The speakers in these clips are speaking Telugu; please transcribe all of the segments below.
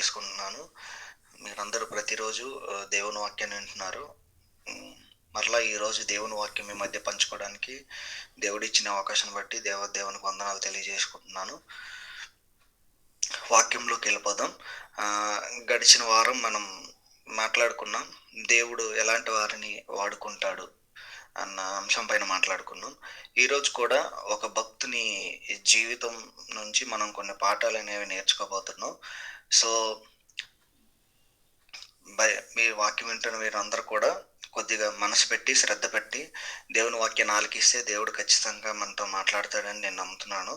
తెలియజేసుకుంటున్నాను. మీరందరూ ప్రతిరోజు దేవుని వాక్యాన్ని వింటున్నారు. మరలా ఈరోజు దేవుని వాక్యం మీ మధ్య పంచుకోవడానికి దేవుడిచ్చిన అవకాశాన్ని బట్టి దేవునికి వందనాలు తెలియజేసుకుంటున్నాను. వాక్యంలోకి వెళ్ళిపోదాం. గడిచిన వారం మనం మాట్లాడుకున్నాం, దేవుడు ఎలాంటి వారిని వాడుకుంటాడు అన్న అంశం పైన మాట్లాడుకున్నాం. ఈరోజు కూడా ఒక భక్తుని జీవితం నుంచి మనం కొన్ని పాఠాలు అనేవి నేర్చుకోబోతున్నాం. సో మీ వాక్యం వింటున్న మీరందరూ కూడా కొద్దిగా మనసు పెట్టి శ్రద్ధ పెట్టి దేవుని వాక్యాన్ని ఆలకిస్తే దేవుడు ఖచ్చితంగా మనతో మాట్లాడతాడని నేను నమ్ముతున్నాను.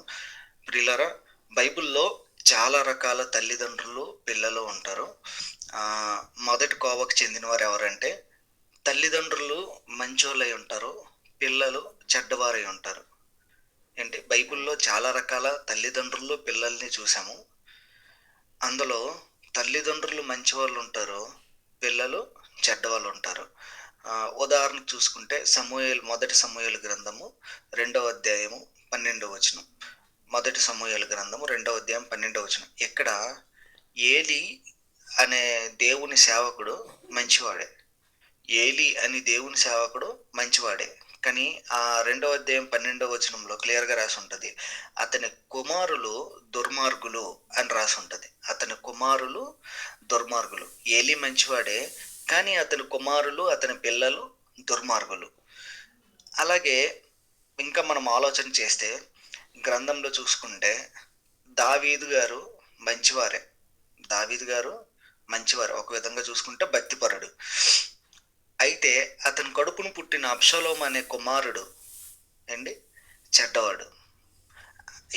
ప్రియులారా, బైబిల్లో చాలా రకాల తల్లిదండ్రులు పిల్లలు ఉంటారు. మొదటి కోవకు చెందిన వారు ఎవరంటే తల్లిదండ్రులు మంచోళ్ళై ఉంటారు, పిల్లలు చెడ్డవారై ఉంటారు. ఏంటి, బైబిల్లో చాలా రకాల తల్లిదండ్రులు పిల్లల్ని చూసాము. అందులో తల్లిదండ్రులు మంచివాళ్ళు ఉంటారు, పిల్లలు చెడ్డవాళ్ళు ఉంటారు. ఉదాహరణకు చూసుకుంటే మొదటి సమూయేలు గ్రంథము 2వ అధ్యాయము 12వ వచనం. మొదటి సమూయేలు గ్రంథము 2వ అధ్యాయం 12వ వచనం. ఇక్కడ ఏలి అనే దేవుని సేవకుడు మంచివాడే. ఏలి అని దేవుని సేవకుడు మంచివాడే, కానీ ఆ 2వ అధ్యాయం 12వ వచనంలో క్లియర్గా రాసి ఉంటుంది, అతని కుమారులు దుర్మార్గులు అని రాసి ఉంటుంది. అతని కుమారులు దుర్మార్గులు. ఏలి మంచివాడే, కానీ అతని కుమారులు, అతని పిల్లలు దుర్మార్గులు. అలాగే ఇంకా మనం ఆలోచన చేస్తే గ్రంథంలో చూసుకుంటే దావీదు గారు మంచివారే. ఒక విధంగా చూసుకుంటే భక్తిపరుడు. అయితే అతని కడుపును పుట్టిన అబ్షలోము అనే కుమారుడు చెడ్డవాడు.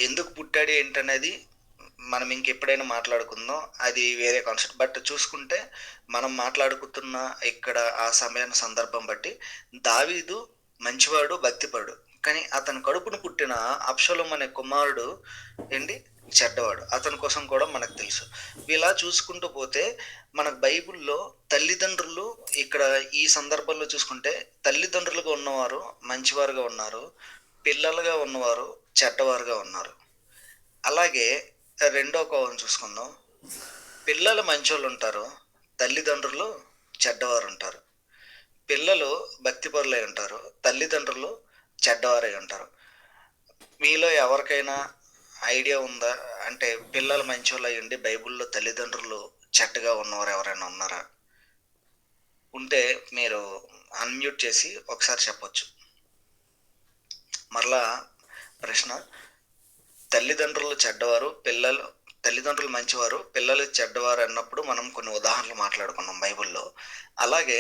ఎందుకు పుట్టాడు ఏంటనేది మనం ఇంకెప్పుడైనా మాట్లాడుకుందాం, అది వేరే కాన్సెప్ట్. బట్ చూసుకుంటే మనం మాట్లాడుకుతున్న ఇక్కడ ఆ సమయాన్ని సందర్భం బట్టి దావీదు మంచివాడు, భక్తిపరుడు, కానీ అతని కడుపును పుట్టిన అబ్షలోము అనే కుమారుడు చెడ్డవాడు. అతని కోసం కూడా మనకు తెలుసు. ఇలా చూసుకుంటూ పోతే మనకు బైబిల్లో తల్లిదండ్రులు ఇక్కడ ఈ సందర్భంలో చూసుకుంటే తల్లిదండ్రులుగా ఉన్నవారు మంచివారుగా ఉన్నారు, పిల్లలుగా ఉన్నవారు చెడ్డవారుగా ఉన్నారు. అలాగే రెండో కోణం చూసుకుందాం, పిల్లలు మంచోళ్ళు ఉంటారు, తల్లిదండ్రులు చెడ్డవారు ఉంటారు. పిల్లలు భక్తిపరులై ఉంటారు, తల్లిదండ్రులు చెడ్డవారై ఉంటారు. మీలో ఎవరికైనా ఐడియా ఉందా, అంటే పిల్లలు మంచోళ్ళు అయ్యండి బైబిల్లో తల్లిదండ్రులు చెడ్డగా ఉన్నవారు ఎవరైనా ఉన్నారా? ఉంటే మీరు అన్మ్యూట్ చేసి ఒకసారి చెప్పొచ్చు. మరలా ప్రశ్న, తల్లిదండ్రులు చెడ్డవారు, తల్లిదండ్రులు మంచివారు, పిల్లలు చెడ్డవారు అన్నప్పుడు మనం కొన్ని ఉదాహరణలు మాట్లాడుకున్నాం బైబిల్లో. అలాగే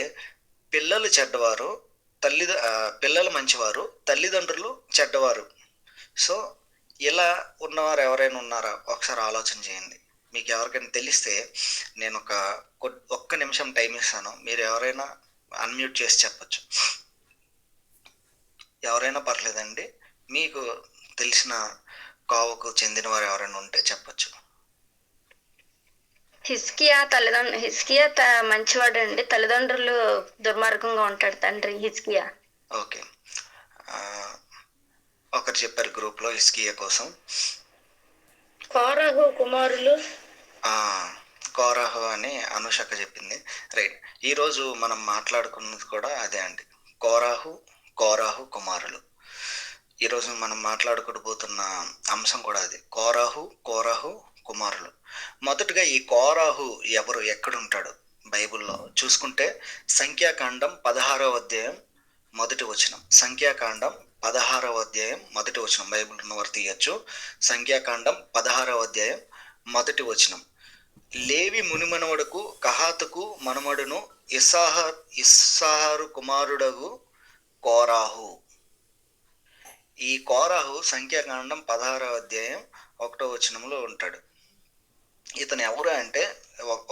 పిల్లలు చెడ్డవారు, పిల్లలు మంచివారు, తల్లిదండ్రులు చెడ్డవారు. సో ఇలా ఉన్నవారు ఎవరైనా ఉన్నారా? ఒకసారి ఆలోచన చేయండి. మీకు ఎవరికైనా తెలిస్తే నేను ఒక్క నిమిషం టైం ఇస్తాను, మీరు ఎవరైనా అన్మ్యూట్ చేసి చెప్పచ్చు. ఎవరైనా పర్లేదండి, మీకు తెలిసిన కోవకు చెందిన వారు ఎవరైనా ఉంటే చెప్పచ్చు. హిజ్కియా మంచివాడు అండి, తల్లిదండ్రులు దుర్మార్గంగా ఉంటాడు తండ్రి హిజ్కియా. ఓకే, ఒకరు చెప్పారు గ్రూప్లో హిజ్కియా కోసం. కోరాహు కుమారులు, కోరాహు అని అనుషక్క చెప్పింది. రైట్, ఈరోజు మనం మాట్లాడుకున్నది కూడా అదే అండి, కోరాహు కుమారులు. ఈరోజు మనం మాట్లాడుకోబోతున్న అంశం కూడా అది, కోరాహు కుమారులు. మొదటగా ఈ కోరాహు ఎవరు, ఎక్కడుంటాడు బైబిల్లో చూసుకుంటే సంఖ్యాకాండం 16వ అధ్యాయం మొదటి వచనం. సంఖ్యాకాండం 16వ అధ్యాయం మొదటి వచనం. బైబిల్ ఉన్నవారు తీయచ్చు. సంఖ్యాకాండం 16వ అధ్యాయం మొదటి వచనం. లేవి మునిమనవడుకు కహాతుకు మనమడును ఇస్సాహారు కుమారుడగు కోరాహు. ఈ కోరాహు సంఖ్యాకాండం 16వ అధ్యాయం 1వ వచనంలో ఉంటాడు. ఇతను ఎవరు అంటే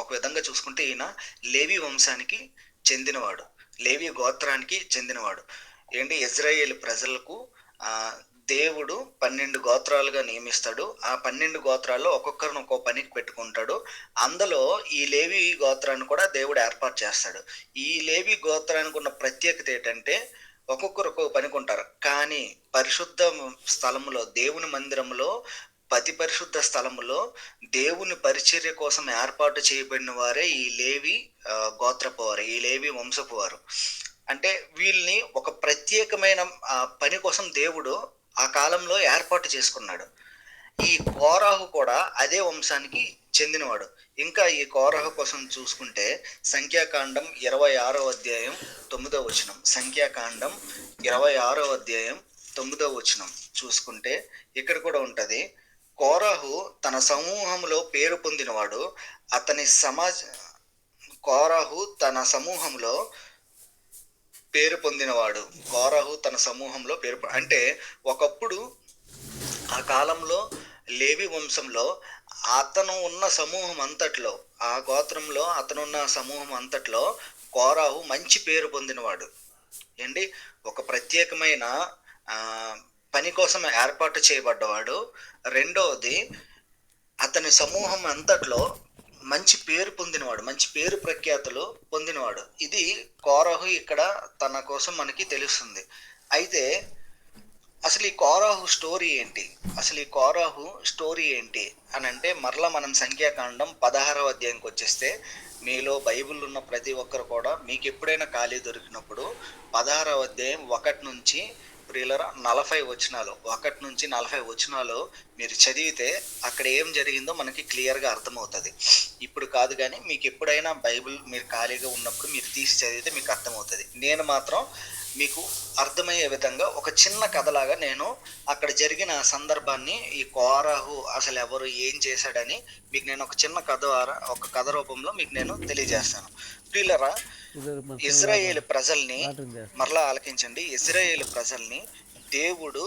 ఒక విధంగా చూసుకుంటే ఈయన లేవి వంశానికి చెందినవాడు, లేవి గోత్రానికి చెందినవాడు. ఇజ్రాయేల్ ప్రజలకు దేవుడు 12 గోత్రాలుగా నియమిస్తాడు. ఆ 12 గోత్రాల్లో ఒక్కొక్కరిని ఒక్కో పనికి పెట్టుకుంటాడు. అందులో ఈ లేవి గోత్రాన్ని కూడా దేవుడు ఏర్పాటు చేస్తాడు. ఈ లేవి గోత్రానికి ఉన్న ప్రత్యేకత ఏంటంటే ఒక్కొక్కరు ఒక్కొక్క పనికి ఉంటారు, కానీ పరిశుద్ధ స్థలములో దేవుని మందిరంలో అతి పరిశుద్ధ స్థలములో దేవుని పరిచర్య కోసం ఏర్పాటు చేయబడిన వారే ఈ లేవి గోత్రపు వారు, ఈ లేవి వంశపు వారు. అంటే వీళ్ళని ఒక ప్రత్యేకమైన పని కోసం దేవుడు ఆ కాలంలో ఏర్పాటు చేసుకున్నాడు. ఈ కోరాహు కూడా అదే వంశానికి చెందినవాడు. ఇంకా ఈ కోరాహు కోసం చూసుకుంటే సంఖ్యాకాండం 26వ అధ్యాయం 9వ వచనం, సంఖ్యాకాండం 26వ అధ్యాయం 9వ వచనం చూసుకుంటే ఇక్కడ కూడా ఉంటది. కోరాహు తన సమూహంలో పేరు పొందినవాడు, అతని కోరాహు తన సమూహంలో పేరు పొందినవాడు. కోరాహు తన సమూహంలో అంటే ఒకప్పుడు ఆ కాలంలో లేవి వంశంలో అతను ఉన్న సమూహం అంతట్లో, ఆ గోత్రంలో అతనున్న సమూహం అంతట్లో కోరాహు మంచి పేరు పొందినవాడు. ఏంటి, ఒక ప్రత్యేకమైన పని కోసం ఏర్పాటు చేయబడ్డవాడు. రెండవది, అతని సమూహం అంతట్లో మంచి పేరు పొందినవాడు, మంచి పేరు ప్రఖ్యాతులు పొందినవాడు. ఇది కోరాహు ఇక్కడ తన కోసం మనకి తెలుస్తుంది. అయితే అసలు ఈ కోరాహు స్టోరీ ఏంటి, అసలు ఈ కోరాహు స్టోరీ ఏంటి అని అంటే, మరలా మనం సంఖ్యాకాండం 16వ అధ్యాయంకి వచ్చేస్తే, మీలో బైబిల్ ఉన్న ప్రతి ఒక్కరు కూడా మీకు ఎప్పుడైనా ఖాళీ దొరికినప్పుడు 16వ అధ్యాయం 1 నుంచి ప్రియులరా 40 వచనాలు, 1 నుంచి 40 వచనాలు మీరు చదివితే అక్కడ ఏం జరిగిందో మనకి క్లియర్గా అర్థమవుతుంది. ఇప్పుడు కాదు కానీ మీకు ఎప్పుడైనా బైబిల్ మీరు ఖాళీగా ఉన్నప్పుడు మీరు తీసి చదివితే మీకు అర్థమవుతుంది. నేను మాత్రం మీకు అర్థమయ్యే విధంగా ఒక చిన్న కథలాగా నేను అక్కడ జరిగిన సందర్భాన్ని, ఈ కోరాహు అసలు ఎవరు, ఏం చేశాడని మీకు నేను ఒక చిన్న కథ రూపంలో మీకు నేను తెలియజేస్తాను. ప్రియులరా, ఇజ్రాయేలు ప్రజల్ని మరలా ఆలకించండి. ఇజ్రాయేలు ప్రజల్ని దేవుడు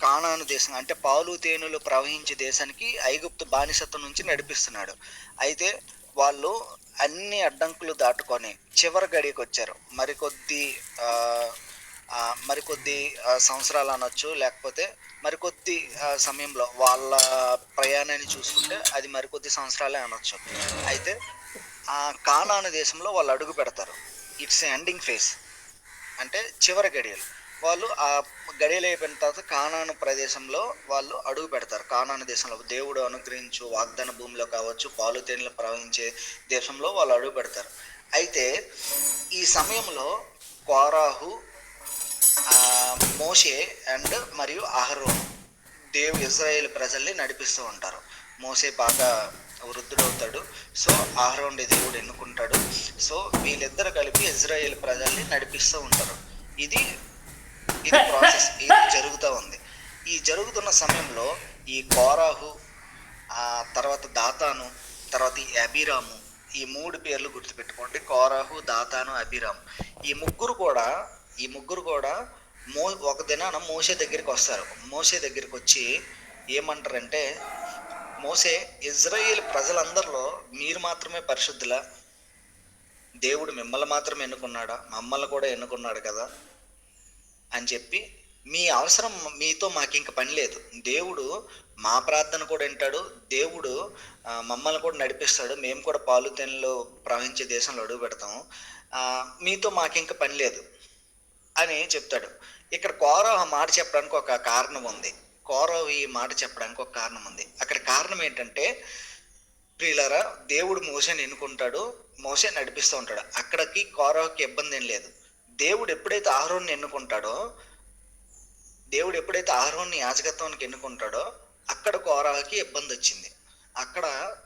కానాను దేశం అంటే పాలు తేనెలు ప్రవహించే దేశానికి, ఐగుప్తు బానిసత్వం నుంచి నడిపిస్తున్నాడు. అయితే వాళ్ళు అన్ని అడ్డంకులు దాటుకొని చివరి గడికి వచ్చారు. మరికొద్ది సంవత్సరాలు అనొచ్చు, లేకపోతే మరికొద్ది సమయంలో వాళ్ళ ప్రయాణాన్ని చూసుకుంటే అది మరికొద్ది సంవత్సరాలే అనొచ్చు. అయితే ఆ కానాను దేశంలో వాళ్ళు అడుగు పెడతారు. ఇట్స్ ఎండింగ్ ఫేజ్, అంటే చివరి గడియలు. వాళ్ళు ఆ గడియలు అయిపోయిన తర్వాత కానాను ప్రదేశంలో వాళ్ళు అడుగు పెడతారు. కానాను దేశంలో దేవుడు అనుగ్రహించు వాగ్దాన భూమిలో కావచ్చు, పాలు తేనెలు ప్రవహించే దేశంలో వాళ్ళు అడుగు పెడతారు. అయితే ఈ సమయంలో కోరాహు, మోషే అండ్ మరియు అహరోను ఇజ్రాయేల్ ప్రజల్ని నడిపిస్తూ ఉంటారు. మోషే బాగా వృద్ధుడవుతాడు, సో అహరోను దేవుడు ఎన్నుకుంటాడు. సో వీళ్ళిద్దరు కలిపి ఇజ్రాయేల్ ప్రజల్ని నడిపిస్తూ ఉంటారు. ఇది ప్రాసెస్, ఇది జరుగుతూ ఉంది. ఈ జరుగుతున్న సమయంలో ఈ కోరాహు, తర్వాత దాతాను, తర్వాత ఈ అబీరాము, ఈ 3 పేర్లు గుర్తుపెట్టుకోండి. కోరాహు, దాతాను, అబీరాము. ఈ ముగ్గురు కూడా ఒక దినాన మోషే దగ్గరికి వస్తారు. మోషే దగ్గరికి వచ్చి ఏమంటారంటే, మోషే, ఇజ్రాయేల్ ప్రజలందరిలో మీరు మాత్రమే పరిశుద్ధులా? దేవుడు మిమ్మల్ని మాత్రమే ఎన్నుకున్నాడా? మమ్మల్ని కూడా ఎన్నుకున్నాడు కదా అని చెప్పి, మీ అవసరం మీతో మాకు ఇంక పని లేదు. దేవుడు మా ప్రార్థన కూడా వింటాడు, దేవుడు మమ్మల్ని కూడా నడిపిస్తాడు, మేము కూడా పాలు తేనెలు ప్రవహించే దేశంలో అడుగు పెడతాము, మీతో మాకు ఇంక పని లేదు అని చెప్తాడు. ఇక్కడ కోరాహు మాట చెప్పడానికి ఒక కారణం ఉంది. కోరాహు ఈ మాట చెప్పడానికి ఒక కారణం ఉంది. అక్కడ కారణం ఏంటంటే, ప్రియులారా, దేవుడు మోషేని ఎన్నుకుంటాడు, మోషే నడిపిస్తూ ఉంటాడు. అక్కడికి కోరాహుకి ఇబ్బంది ఏం లేదు. దేవుడు ఎప్పుడైతే అహరోన్ని ఎన్నుకుంటాడో, దేవుడు ఎప్పుడైతే అహరోన్ని యాజకత్వానికి ఎన్నుకుంటాడో, అక్కడ కోరాహుకి ఇబ్బంది వచ్చింది. అక్కడ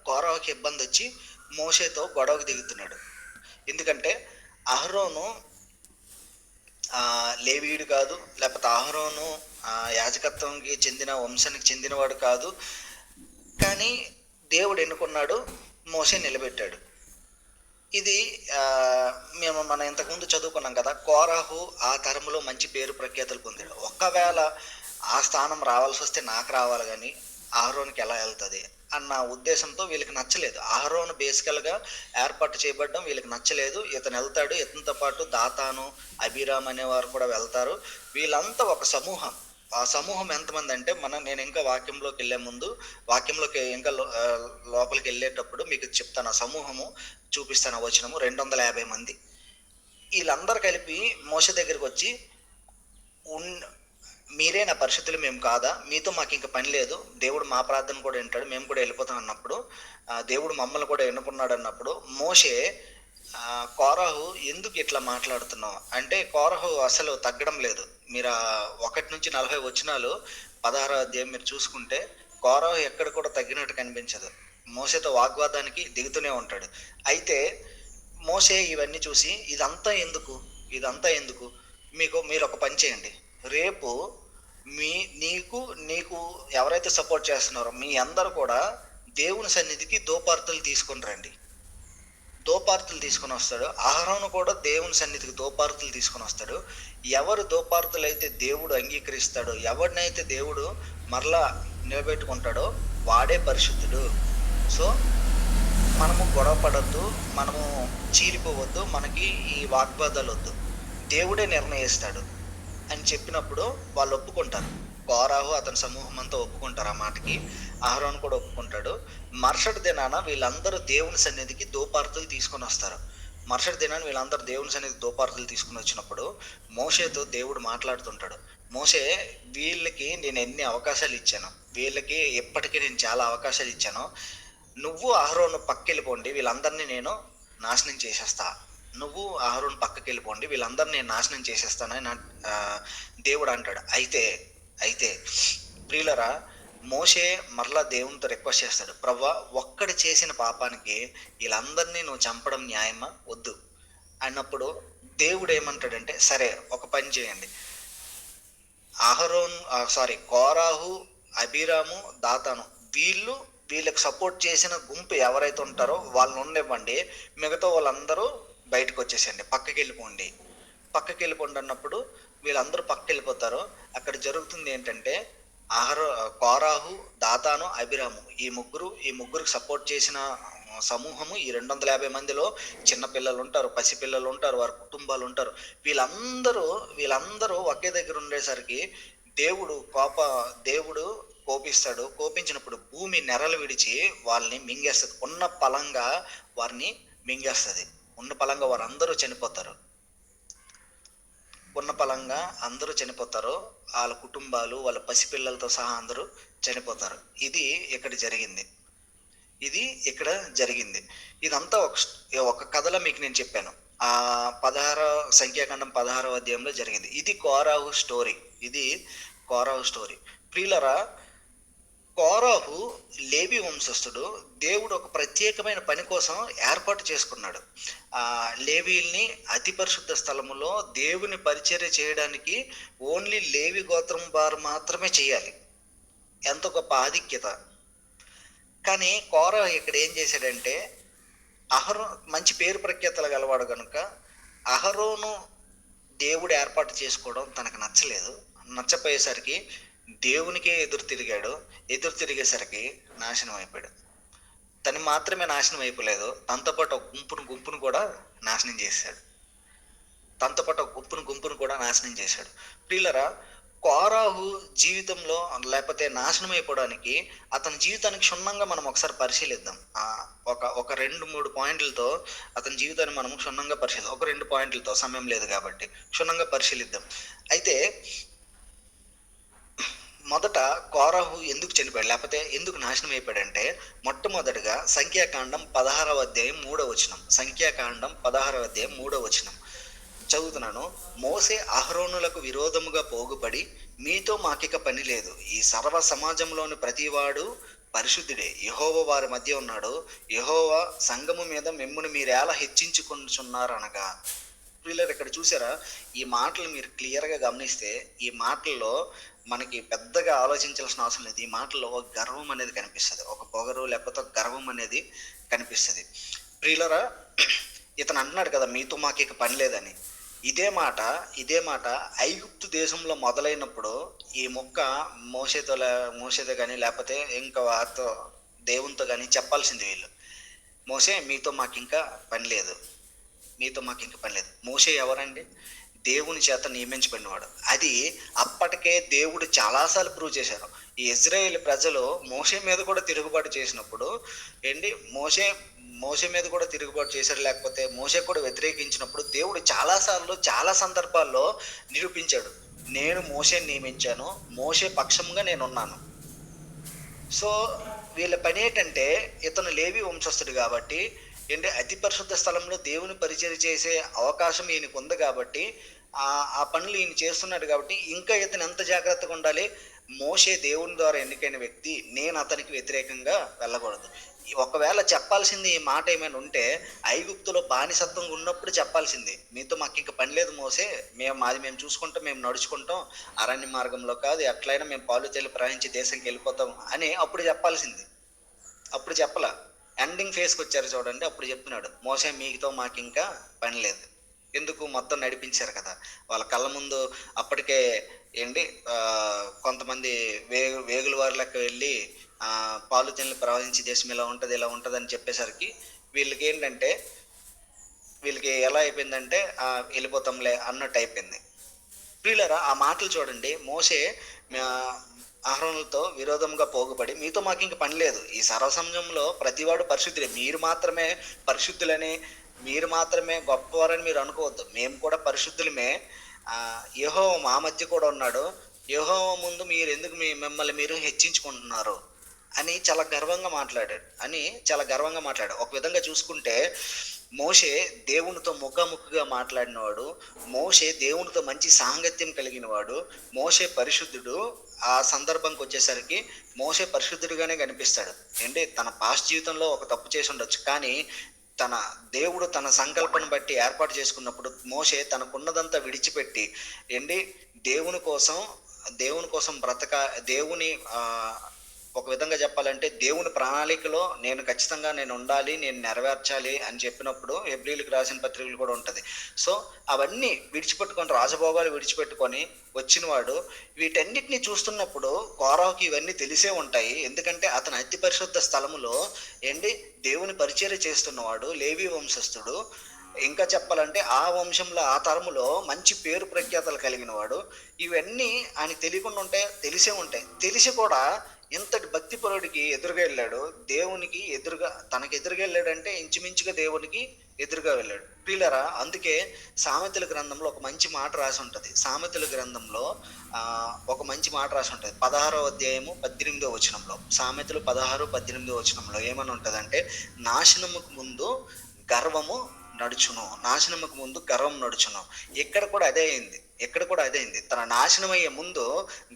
కోరాహుకి ఇబ్బంది వచ్చి మోషేతో గొడవకు దిగుతున్నాడు. ఎందుకంటే అహరోను లేవీయుడు కాదు, లేకపోతే అహరోను యాజకత్వంకి చెందిన వంశానికి చెందినవాడు కాదు. కానీ దేవుడు ఎన్నుకున్నాడు, మోషే నిలబెట్టాడు. ఇది మనం ఇంతకుముందు చదువుకున్నాం కదా, కోరాహు ఆ తరములో మంచి పేరు ప్రఖ్యాతులు పొందాడు. ఒకవేళ ఆ స్థానం రావాల్సి వస్తే నాకు రావాలి కానీ అహరోన్కి ఎలా వెళ్తుంది అన్న ఉద్దేశంతో వీళ్ళకి నచ్చలేదు. అహరోను బేసికల్గా ఏర్పాటు చేయబడడం వీళ్ళకి నచ్చలేదు. ఇతను వెళ్తాడు, ఇతనితో పాటు దాతాను, అబీరామ్ అనేవారు కూడా వెళ్తారు. వీళ్ళంతా ఒక సమూహం. ఆ సమూహం ఎంతమంది అంటే, నేను ఇంకా వాక్యంలోకి ఇంకా లోపలికి వెళ్ళేటప్పుడు మీకు చెప్తాను. ఆ సమూహము చూపిస్తాను, వచనము 250 మంది. వీళ్ళందరూ కలిపి మోషే దగ్గరికి వచ్చి మీరే నా పరిశుద్ధులు, మేము కాదా? మీతో మాకు ఇంక పని లేదు, దేవుడు మా ప్రార్థన కూడా వింటాడు, మేము కూడా వెళ్ళిపోతాం అన్నప్పుడు, దేవుడు మమ్మల్ని కూడా ఎన్నుకున్నాడు అన్నప్పుడు మోషే కోరహు ఎందుకు ఇట్లా మాట్లాడుతున్నావు అంటే, కోరహు అసలు తగ్గడం లేదు. మీరు 1-40 వచనాలు 16వ అధ్యాయం మీరు చూసుకుంటే కోరహు ఎక్కడ కూడా తగ్గినట్టు కనిపించదు. మోషేతో వాగ్వాదానికి దిగుతూనే ఉంటాడు. అయితే మోషే ఇవన్నీ చూసి ఇదంతా ఎందుకు మీరు ఒక పని చేయండి, రేపు మీ నీకు నీకు ఎవరైతే సపోర్ట్ చేస్తున్నారో మీ అందరూ కూడా దేవుని సన్నిధికి దోపార్తులు తీసుకొని రండి. దోపార్తులు తీసుకొని వస్తాడు. అహరోను కూడా దేవుని సన్నిధికి దోపార్తులు తీసుకొని వస్తాడు. ఎవరు దోపార్తులు అయితే దేవుడు అంగీకరిస్తాడో, ఎవరినైతే దేవుడు మరలా నిలబెట్టుకుంటాడో వాడే పరిశుద్ధుడు. సో మనము గొడవ పడద్దు, మనము చీలిపోవద్దు, మనకి ఈ వాగ్వాదాలు వద్దు, దేవుడే నిర్ణయిస్తాడు అని చెప్పినప్పుడు వాళ్ళు ఒప్పుకుంటారు. కోరాహు అతని సమూహం అంతా ఒప్పుకుంటారు ఆ మాటకి. అహరోను కూడా ఒప్పుకుంటాడు. మరుసటి దినాన వీళ్ళందరూ దేవుని సన్నిధికి దోపార్తులు తీసుకొని వస్తారు. మరుసటి దినాన్ని వీళ్ళందరూ దేవుని సన్నిధికి దోపార్తులు తీసుకుని వచ్చినప్పుడు మోషేతో దేవుడు మాట్లాడుతుంటాడు. మోషే, వీళ్ళకి నేను ఎన్ని అవకాశాలు ఇచ్చాను, వీళ్ళకి ఎప్పటికీ నేను చాలా అవకాశాలు ఇచ్చాను, నువ్వు అహరోను పక్కకెళ్ళిపోండి, వీళ్ళందరినీ నేను నాశనం చేసేస్తా, నువ్వు అహరోను పక్కకి వెళ్ళిపోండి, వీళ్ళందరినీ నేను నాశనం చేసేస్తానని దేవుడు అంటాడు. అయితే ప్రియులరా, మోషే మరలా దేవునితో రిక్వెస్ట్ చేస్తాడు, ప్రవ్వా ఒక్కడు చేసిన పాపానికి వీళ్ళందరినీ నువ్వు చంపడం న్యాయమా? వద్దు అన్నప్పుడు దేవుడు ఏమంటాడంటే, సరే ఒక పని చేయండి, కోరాహు, అబీరాము, దాతాను వీళ్ళకి సపోర్ట్ చేసిన గుంపు ఎవరైతే ఉంటారో వాళ్ళని ఉండనివ్వండి, మిగతా వాళ్ళందరూ బయటకు వచ్చేసేయండి, పక్కకి వెళ్ళిపోండి అన్నప్పుడు వీళ్ళందరూ పక్కకి వెళ్ళిపోతారు. అక్కడ జరుగుతుంది ఏంటంటే, కోరాహు, దాతాను, అబీరాము ఈ ముగ్గురికి సపోర్ట్ చేసిన సమూహము, ఈ 250 మందిలో చిన్నపిల్లలు ఉంటారు, పసిపిల్లలు ఉంటారు, వారి కుటుంబాలు ఉంటారు. వీళ్ళందరూ ఒకే దగ్గర ఉండేసరికి దేవుడు కోపిస్తాడు. కోపించినప్పుడు భూమి నెరలు విడిచి వాళ్ళని మింగేస్తుంది. ఉన్న పలంగా వారిని మింగేస్తుంది. ఉన్న పలంగా వారందరూ చనిపోతారు. వాళ్ళ కుటుంబాలు, వాళ్ళ పసిపిల్లలతో సహా అందరూ చనిపోతారు. ఇది ఇక్కడ జరిగింది. ఇదంతా ఒక కథలో మీకు నేను చెప్పాను. సంఖ్యాకాండం 16వ అధ్యాయంలో జరిగింది. ఇది కోరాహు స్టోరీ. ప్రియులరా, కోరాహు లేవి వంశస్థుడు. దేవుడు ఒక ప్రత్యేకమైన పని కోసం ఏర్పాటు చేసుకున్నాడు. లేవీల్ని అతి పరిశుద్ధ స్థలములో దేవుని పరిచర్య చేయడానికి ఓన్లీ లేవి గోత్రం వారు మాత్రమే చేయాలి. ఎంత గొప్ప ఆధిక్యత! కానీ కోరాహు ఇక్కడ ఏం చేశాడంటే, మంచి పేరు ప్రఖ్యాతలు గలవాడు కనుక అహరోను దేవుడు ఏర్పాటు చేసుకోవడం తనకు నచ్చపోయేసరికి దేవునికే ఎదురు తిరిగేసరికి నాశనం అయిపోయాడు. తను మాత్రమే నాశనం అయిపోలేదు, తనతో పాటు ఒక గుంపును కూడా నాశనం చేశాడు. ప్రియులరా, కోరాహు జీవితంలో లేకపోతే నాశనం అయిపోవడానికి, అతని జీవితానికి క్షుణ్ణంగా మనం ఒకసారి పరిశీలిద్దాం. ఒక 2-3 పాయింట్లతో అతని జీవితాన్ని మనం క్షుణ్ణంగా పరిశీలిద్దాం. ఒక 2 పాయింట్లతో, సమయం లేదు కాబట్టి క్షుణ్ణంగా పరిశీలిద్దాం. అయితే మొదట కోరాహు ఎందుకు చనిపోయాడు, లేకపోతే ఎందుకు నాశనం అయిపోయాడంటే, మొట్టమొదటిగా సంఖ్యాకాండం 16వ అధ్యాయం 3వ వచనం. సంఖ్యాకాండం 16వ అధ్యాయం 3వ వచనం చదువుతున్నాను. మోసే అహరోనులకు విరోధముగా పోగుపడి, మీతో మాకిక పని లేదు, ఈ సర్వ సమాజంలోని ప్రతివాడు పరిశుద్ధుడే, యెహోవా వారి మధ్య ఉన్నాడు, యెహోవా సంఘము మీద మిమ్మును మీరేలా హెచ్చించుకొనుచున్నారు అనగా. వీళ్ళర్ ఇక్కడ చూసారా, ఈ మాటలు మీరు క్లియర్గా గమనిస్తే ఈ మాటల్లో మనకి పెద్దగా ఆలోచించాల్సిన అవసరం లేదు. ఈ మాటల్లో ఒక గర్వం అనేది కనిపిస్తుంది, ఒక పొగరు లేకపోతే ఒక గర్వం అనేది కనిపిస్తుంది. ప్రియులరా, ఇతను అంటున్నాడు కదా, మీతో మాకు ఇక పని లేదని. ఇదే మాట ఐగుప్తు దేశంలో మొదలైనప్పుడు ఈ మొక్క మోసేతో కానీ లేకపోతే ఇంకా వారితో దేవునితో కానీ చెప్పాల్సింది వీళ్ళు. మోసే, మీతో మాకు ఇంకా పని లేదు. మోసే ఎవరండి? దేవుని చేత నియమించబడినవాడు. అది అప్పటికే దేవుడు చాలాసార్లు ప్రూవ్ చేశారు. ఈ ఇజ్రాయేల్ ప్రజలు మోసే మీద కూడా తిరుగుబాటు చేసినప్పుడు మోసే మీద కూడా తిరుగుబాటు చేశారు, లేకపోతే మోసే కూడా వ్యతిరేకించినప్పుడు దేవుడు చాలా సందర్భాల్లో నిరూపించాడు. నేను మోషేని నియమించాను, మోషే పక్షంగా నేనున్నాను. సో వీళ్ళ పని ఏంటంటే, ఇతను లేవి వంశస్థుడు కాబట్టి ఏంటి అతి పరిశుద్ధ స్థలంలో దేవుని పరిచయం చేసే అవకాశం ఈయనకు ఉంది కాబట్టి ఆ పనులు ఈయన చేస్తున్నాడు కాబట్టి ఇంకా ఇతను ఎంత జాగ్రత్తగా ఉండాలి. మోషే దేవుని ద్వారా ఎన్నికైన వ్యక్తి, నేను అతనికి వ్యతిరేకంగా వెళ్ళకూడదు. ఒకవేళ చెప్పాల్సింది ఈ మాట ఏమైనా ఉంటే ఐగుప్తులో బానిసత్వంగా ఉన్నప్పుడు చెప్పాల్సింది, మీతో మాకు ఇంకా పని లేదు మోసే, మాది మేము చూసుకుంటాం, మేము నడుచుకుంటాం, అరణ్య మార్గంలో కాదు, ఎట్లయినా మేము పాలు తేలి ప్రయాణించి దేశంకి వెళ్ళిపోతాం అని అప్పుడు చెప్పాల్సింది. అప్పుడు చెప్పలా. ఎండింగ్ ఫేస్కి వచ్చారు చూడండి, అప్పుడు చెప్తున్నాడు, మోసే మీతో మాకు ఇంకా పని లేదు. ఎందుకు, మొత్తం నడిపించారు కదా వాళ్ళ కళ్ళ ముందు. అప్పటికే ఏంటి కొంతమంది వేగుల వారి లెక్క వెళ్ళి పాలు తిని ప్రవహించి దేశం ఇలా ఉంటుంది ఇలా ఉంటుంది అని చెప్పేసరికి వీళ్ళకి ఏంటంటే, వీళ్ళకి ఎలా అయిపోయిందంటే వెళ్ళిపోతాంలే అన్నట్టు అయిపోయింది. ప్రియులారా, ఆ మాటలు చూడండి. మోషే అహరోనులతో విరోధంగా పోగుపడి, మీతో మాకు ఇంక పని లేదు, ఈ సర్వసమాజంలో ప్రతివాడు పరిశుద్ధులే, మీరు మాత్రమే పరిశుద్ధులని, మీరు మాత్రమే గొప్పవారని మీరు అనుకోవద్దు, మేము కూడా పరిశుద్ధులమే, యెహోవా మా మధ్య కూడా ఉన్నాడు, యెహోవా ముందు మీరు ఎందుకు మిమ్మల్ని మీరు హెచ్చించుకుంటున్నారు అని చాలా గర్వంగా మాట్లాడాడు. ఒక విధంగా చూసుకుంటే మోషే దేవునితో ముఖాముఖిగా మాట్లాడినవాడు, మోషే దేవునితో మంచి సాంగత్యం కలిగిన వాడు, మోషే పరిశుద్ధుడు. ఆ సందర్భంకి వచ్చేసరికి మోషే పరిశుద్ధుడిగానే కనిపిస్తాడు. ఏంటి, తన పాస్ట్ జీవితంలో ఒక తప్పు చేసి ఉండొచ్చు, కానీ తన దేవుడు తన సంకల్పం బట్టి ఏర్పాటు చేసుకున్నప్పుడు మోషే తనకున్నదంతా విడిచిపెట్టి ఏంటి దేవుని కోసం దేవుని ఒక విధంగా చెప్పాలంటే దేవుని ప్రణాళికలో నేను ఉండాలి, నేను నెరవేర్చాలి అని చెప్పినప్పుడు హెబ్రీయులకు రాసిన పత్రికలు కూడా ఉంటుంది. సో అవన్నీ విడిచిపెట్టుకొని, రాజభోగాలు విడిచిపెట్టుకొని వచ్చినవాడు. వీటన్నిటిని చూస్తున్నప్పుడు కోరాహుకి ఇవన్నీ తెలిసే ఉంటాయి, ఎందుకంటే అతను అతి పరిశుద్ధ స్థలములో దేవుని పరిచర్య చేస్తున్నవాడు, లేవి వంశస్థుడు. ఇంకా చెప్పాలంటే ఆ వంశంలో ఆ తరములో మంచి పేరు ప్రఖ్యాతలు కలిగిన వాడు. ఇవన్నీ ఆయన తెలియకుండా తెలిసే ఉంటాయి. తెలిసి కూడా ఇంతటి భక్తిపరుడికి ఎదురుగా వెళ్ళాడు, దేవునికి ఎదురుగా, తనకి ఎదురుగా వెళ్ళాడంటే ఇంచుమించుగా దేవునికి ఎదురుగా వెళ్ళాడు. ప్రియులారా, అందుకే సామెతల గ్రంథంలో ఒక మంచి మాట రాసి ఉంటుంది. సామెతల గ్రంథంలో ఒక మంచి మాట రాసి ఉంటుంది, 16వ అధ్యాయము 18వ వచనంలో. సామెతలు 16-18 వచనంలో ఏమని ఉంటుందంటే, నాశనముకు ముందు గర్వం నడుచును. ఇక్కడ కూడా అదే అయింది. తన నాశనం అయ్యే ముందు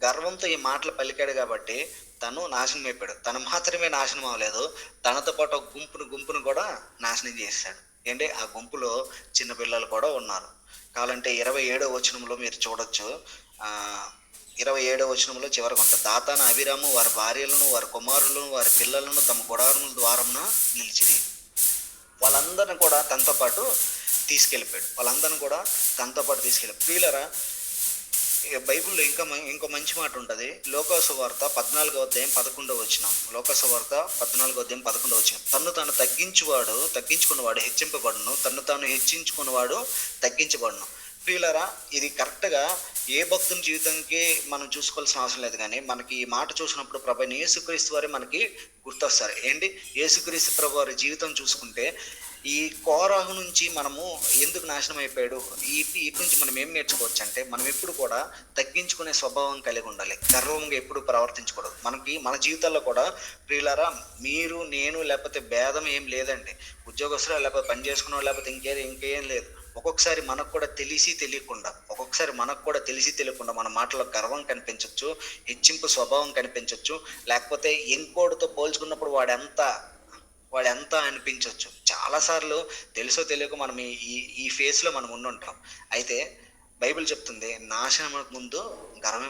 గర్వంతో ఈ మాటలు పలికాడు కాబట్టి తను నాశనం అయిపోయాడు. తను మాత్రమే నాశనం అవ్వలేదు, తనతో పాటు ఒక గుంపును కూడా నాశనం చేశాడు. ఆ గుంపులో చిన్నపిల్లలు కూడా ఉన్నారు. కావాలంటే 27వ వచనంలో మీరు చూడొచ్చు. 27వ వచనంలో చివరికి ఉంటుంది, దాతాను అభిరాము వారి భార్యలను, వారి కుమారులను, వారి పిల్లలను తమ గుడారముల ద్వారమున నిలిచిరి. వాళ్ళందరిని కూడా తనతో పాటు తీసుకెళ్ళిపోయాడు. ప్రియులరా, బైబిల్లో ఇంకో మంచి మాట ఉంటుంది. లోకాసు వార్త 14వ అధ్యాయం 11వ వచనం. తన్ను తాను తగ్గించుకున్నవాడు హెచ్చింపబడును, తన్ను తాను హెచ్చించుకున్నవాడు తగ్గించబడును. ప్రియులరా, ఇది కరెక్ట్గా ఏ భక్తుని జీవితానికి మనం చూసుకోవాల్సిన అవసరం లేదు, కానీ మనకి ఈ మాట చూసినప్పుడు ప్రభువైన యేసుక్రీస్తు వారే మనకి గుర్తొస్తారు. యేసుక్రీస్తు ప్రభు వారి జీవితం చూసుకుంటే ఈ కోరాహు నుంచి మనము ఎందుకు నాశనం అయిపోయాడు, వీటి నుంచి మనం ఏం నేర్చుకోవచ్చు అంటే, మనం ఎప్పుడు కూడా తగ్గించుకునే స్వభావం కలిగి ఉండాలి, గర్వంగా ఎప్పుడు ప్రవర్తించకూడదు. మన జీవితాల్లో కూడా ప్రియులారా, మీరు నేను లేకపోతే భేదం ఏం లేదండి. ఉద్యోగస్తులు లేకపోతే పని చేసుకున్నాడు లేకపోతే ఇంకేం లేదు. ఒక్కొక్కసారి మనకు కూడా తెలిసి తెలియకుండా మన మాటలో గర్వం కనిపించవచ్చు, హెచ్చింపు స్వభావం కనిపించవచ్చు, లేకపోతే ఇంకోటితో పోల్చుకున్నప్పుడు వాడెంత అనిపించవచ్చు. చాలాసార్లు తెలుసో తెలియక మనం ఈ ఫేస్లో మనం ఉండుంటాం. అయితే బైబిల్ చెప్తుంది, నాశనం ముందు గర్వమే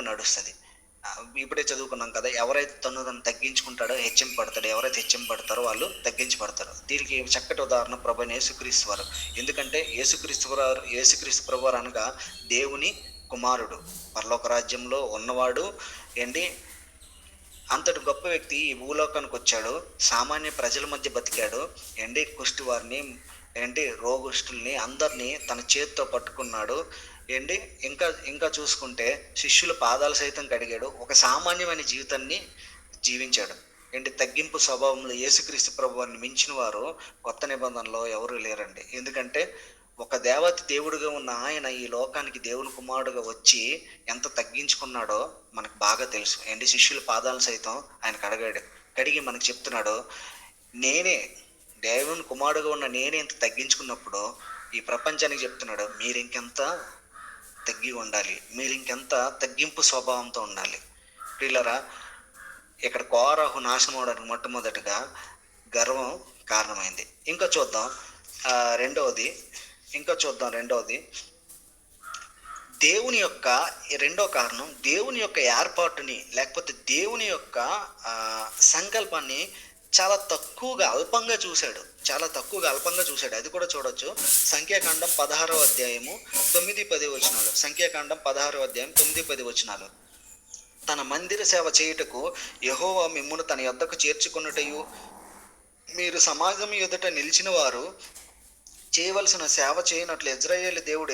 నడుస్తుంది. ఇప్పుడే చదువుకున్నాం కదా, ఎవరైతే తను తగ్గించుకుంటాడో హెచ్చింపడతాడు, ఎవరైతే హెచ్చింపడతారో వాళ్ళు తగ్గించబడతారు. దీనికి చక్కటి ఉదాహరణ ప్రభువైన యేసుక్రీస్తు వారు. ఎందుకంటే యేసుక్రీస్తు ప్రభు వారు అనగా దేవుని కుమారుడు, పరలోక రాజ్యంలో ఉన్నవాడు. అంతటి గొప్ప వ్యక్తి ఈ భూలోకానికి వచ్చాడు, సామాన్య ప్రజల మధ్య బతికాడు. కుష్టి వారిని రోగుష్టుల్ని అందరినీ తన చేతితో పట్టుకున్నాడు. ఇంకా చూసుకుంటే శిష్యుల పాదాలు సైతం కడిగాడు. ఒక సామాన్యమైన జీవితాన్ని జీవించాడు. తగ్గింపు స్వభావంలో యేసుక్రీస్తు ప్రభువాన్ని మించిన వారు కొత్త నిబంధనలో ఎవరు లేరండి. ఎందుకంటే ఒక దేవత దేవుడిగా ఉన్న ఆయన ఈ లోకానికి దేవుని కుమారుడుగా వచ్చి ఎంత తగ్గించుకున్నాడో మనకు బాగా తెలుసు. ఏంటి, శిష్యుల పాదాలు సైతం ఆయన కడిగాడు. కడిగి మనకు చెప్తున్నాడు, నేనే దేవుని కుమారుడుగా ఉన్న నేనే ఇంత తగ్గించుకున్నప్పుడు ఈ ప్రపంచానికి చెప్తున్నాడు, మీరు ఇంకెంత తగ్గి ఉండాలి, మీరు ఇంకెంత తగ్గింపు స్వభావంతో ఉండాలి. ప్రియులారా, ఇక్కడ కోరహు నాశనం అవడానికి మొట్టమొదటిగా గర్వం కారణమైంది. ఇంకా చూద్దాం రెండవది. దేవుని యొక్క రెండో కారణం, దేవుని యొక్క ఏర్పాటుని లేకపోతే దేవుని యొక్క సంకల్పాన్ని చాలా తక్కువగా అల్పంగా చూశాడు. అది కూడా చూడొచ్చు. సంఖ్యాకాండం 16వ అధ్యాయము 9-10 వచనాలు. సంఖ్యాకాండం 16వ అధ్యాయం 9-10 వచనాలు. తన మందిర సేవ చేయుటకు యెహోవా మిమ్మును తన యొద్దకు చేర్చుకొనుటయు, మీరు సమాజం ఎదుట నిలిచిన వారు చేయవలసిన సేవ చేయనట్లు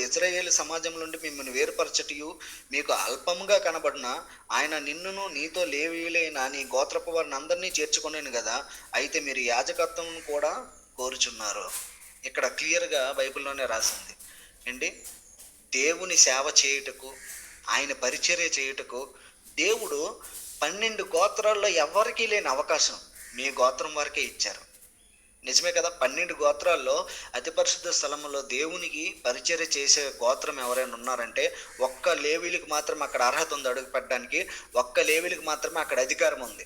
ఇజ్రాయేలు సమాజం నుండి మిమ్మల్ని వేరుపరచటయు మీకు అల్పముగా కనబడిన ఆయన నిన్నును నీతో లేవీయులైన నీ గోత్రపు వారిని అందరినీ చేర్చుకొనేను కదా, అయితే మీరు యాజకత్వం కూడా కోరుచున్నారు. ఇక్కడ క్లియర్గా బైబిల్లోనే రాసింది ఏంటి, దేవుని సేవ చేయుటకు, ఆయన పరిచర్య చేయుటకు దేవుడు 12 గోత్రాల్లో ఎవరికీ లేని అవకాశం మీ గోత్రం వారికే ఇచ్చారు. నిజమే కదా, 12 గోత్రాల్లో అతి పరిశుద్ధ స్థలంలో దేవునికి పరిచర్య చేసే గోత్రం ఎవరైనా ఉన్నారంటే ఒక్క లేవీలకు మాత్రం అక్కడ అర్హత ఉంది అడుగు పెట్టడానికి, ఒక్క లేవీలకు మాత్రమే అక్కడ అధికారం ఉంది.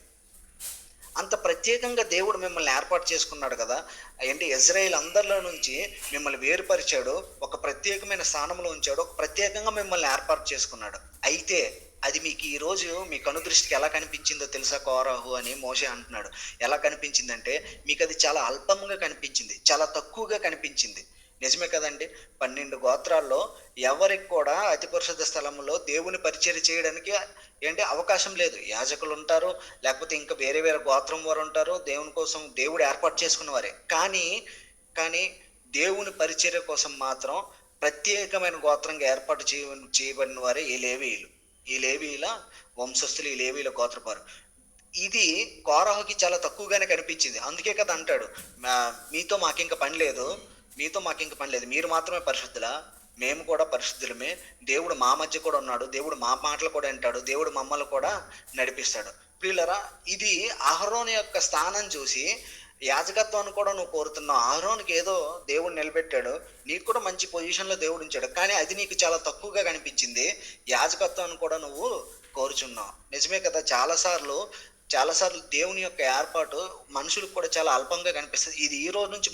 అంత ప్రత్యేకంగా దేవుడు మిమ్మల్ని ఏర్పాటు చేసుకున్నాడు కదా. ఏంటి, ఇజ్రాయేల్ అందరిలో నుంచి మిమ్మల్ని వేరుపరిచాడు, ఒక ప్రత్యేకమైన స్థానంలో ఉంచాడు, ఒక ప్రత్యేకంగా మిమ్మల్ని ఏర్పాటు చేసుకున్నాడు. అయితే అది మీకు ఈరోజు మీ కనుదృష్టికి ఎలా కనిపించిందో తెలుసా? కోరహు అని మోషే అంటున్నాడు. ఎలా కనిపించిందంటే మీకు అది చాలా అల్పంగా కనిపించింది, చాలా తక్కువగా కనిపించింది. నిజమే కదండి, 12 గోత్రాల్లో ఎవరికి కూడా అతి పరిశుద్ధ స్థలంలో దేవుని పరిచర్య చేయడానికి అవకాశం లేదు. యాజకులు ఉంటారు, లేకపోతే ఇంకా వేరే గోత్రం వారు ఉంటారు, దేవుని కోసం దేవుడు ఏర్పాటు చేసుకున్న వారే. కానీ దేవుని పరిచర్య కోసం మాత్రం ప్రత్యేకమైన గోత్రంగా ఏర్పాటు చేయబడిన వారే ఈ లేవీయుల వంశస్థులు, ఈ లేవీయుల గోత్రపారు. ఇది కోరహుకి చాలా తక్కువగానే కనిపించింది. అందుకే కదా అంటాడు, మీతో మాకింక పని లేదు, మీరు మాత్రమే పరిశుద్ధులా, మేము కూడా పరిశుద్ధులమే, దేవుడు మా మధ్య కూడా ఉన్నాడు, దేవుడు మా మాటలు కూడా వింటాడు, దేవుడు మమ్మల్ని కూడా నడిపిస్తాడు. ప్రియులరా, ఇది అహరోను యొక్క స్థానం చూసి యాజకత్వాన్ని కూడా నువ్వు కోరుతున్నావు. అహరోనుకి ఏదో దేవుడు నిలబెట్టాడు, నీకు కూడా మంచి పొజిషన్లో దేవుడు ఉంచాడు, కానీ అది నీకు చాలా తక్కువగా కనిపించింది. యాజకత్వాన్ని కూడా నువ్వు కోరుచున్నావు. నిజమే కదా, చాలాసార్లు దేవుని యొక్క ఏర్పాటు మనుషులకు కూడా చాలా అల్పంగా కనిపిస్తుంది. ఇది ఈ రోజు నుంచి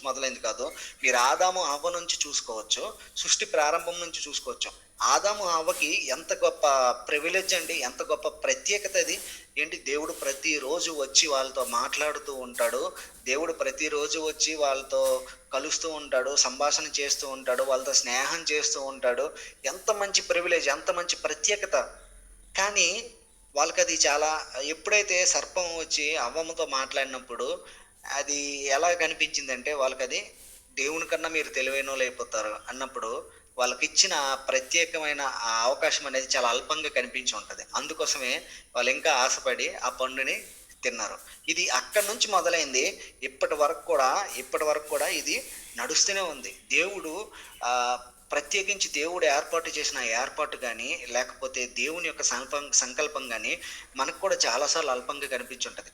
మొదలైంది కాదు. మీరు ఆదాము హవ్వ నుంచి చూసుకోవచ్చు, సృష్టి ప్రారంభం నుంచి చూసుకోవచ్చు. ఆదాము హవ్వకి ఎంత గొప్ప ప్రివిలేజ్ అండి, ఎంత గొప్ప ప్రత్యేకత అది. దేవుడు ప్రతిరోజు వచ్చి వాళ్ళతో మాట్లాడుతూ ఉంటాడు, దేవుడు ప్రతిరోజు వచ్చి వాళ్ళతో కలుస్తూ ఉంటాడు, సంభాషణ చేస్తూ ఉంటాడు, వాళ్ళతో స్నేహం చేస్తూ ఉంటాడు. ఎంత మంచి ప్రివిలేజ్, ఎంత మంచి ప్రత్యేకత. కానీ వాళ్ళకి అది చాలా, ఎప్పుడైతే సర్పం వచ్చి అవ్వమ్మతో మాట్లాడినప్పుడు అది ఎలా కనిపించిందంటే, వాళ్ళకి అది దేవుని కన్నా మీరు తెలివైన వాళ్ళు అయిపోతారు అన్నప్పుడు వాళ్ళకి ఇచ్చిన ప్రత్యేకమైన ఆ అవకాశం అనేది చాలా అల్పంగా కనిపించి ఉంటుంది. అందుకోసమే వాళ్ళు ఇంకా ఆశపడి ఆ పండుని తిన్నారు. ఇది అక్కడి నుంచి మొదలైంది, ఇప్పటి వరకు కూడా ఇది నడుస్తూనే ఉంది. దేవుడు ప్రత్యేకించి దేవుడు ఏర్పాటు చేసిన ఏర్పాటు కానీ, లేకపోతే దేవుని యొక్క సంకల్పం కానీ మనకు కూడా చాలాసార్లు అల్పంగా కనిపించుంటుంది.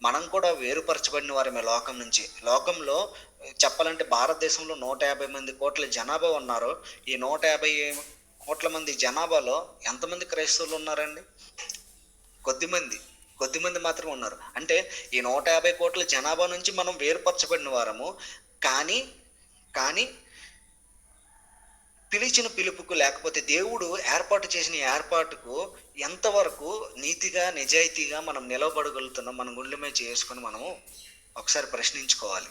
మనం కూడా వేరుపరచబడిన వారమే లోకం నుంచి. లోకంలో చెప్పాలంటే భారతదేశంలో 150 కోట్ల జనాభా ఉన్నారు. ఈ 150 కోట్ల మంది జనాభాలో ఎంతమంది క్రైస్తవులు ఉన్నారండి? కొద్దిమంది మాత్రమే ఉన్నారు. అంటే ఈ 150 కోట్ల జనాభా నుంచి మనం వేరుపరచబడిన వారము. కానీ పిలిచిన పిలుపుకు, లేకపోతే దేవుడు ఏర్పాటు చేసిన ఏర్పాటుకు ఎంతవరకు నీతిగా నిజాయితీగా మనం నిలబడగలుగుతున్నాం? మన గుండె మీద చేసుకొని మనము ఒకసారి ప్రశ్నించుకోవాలి.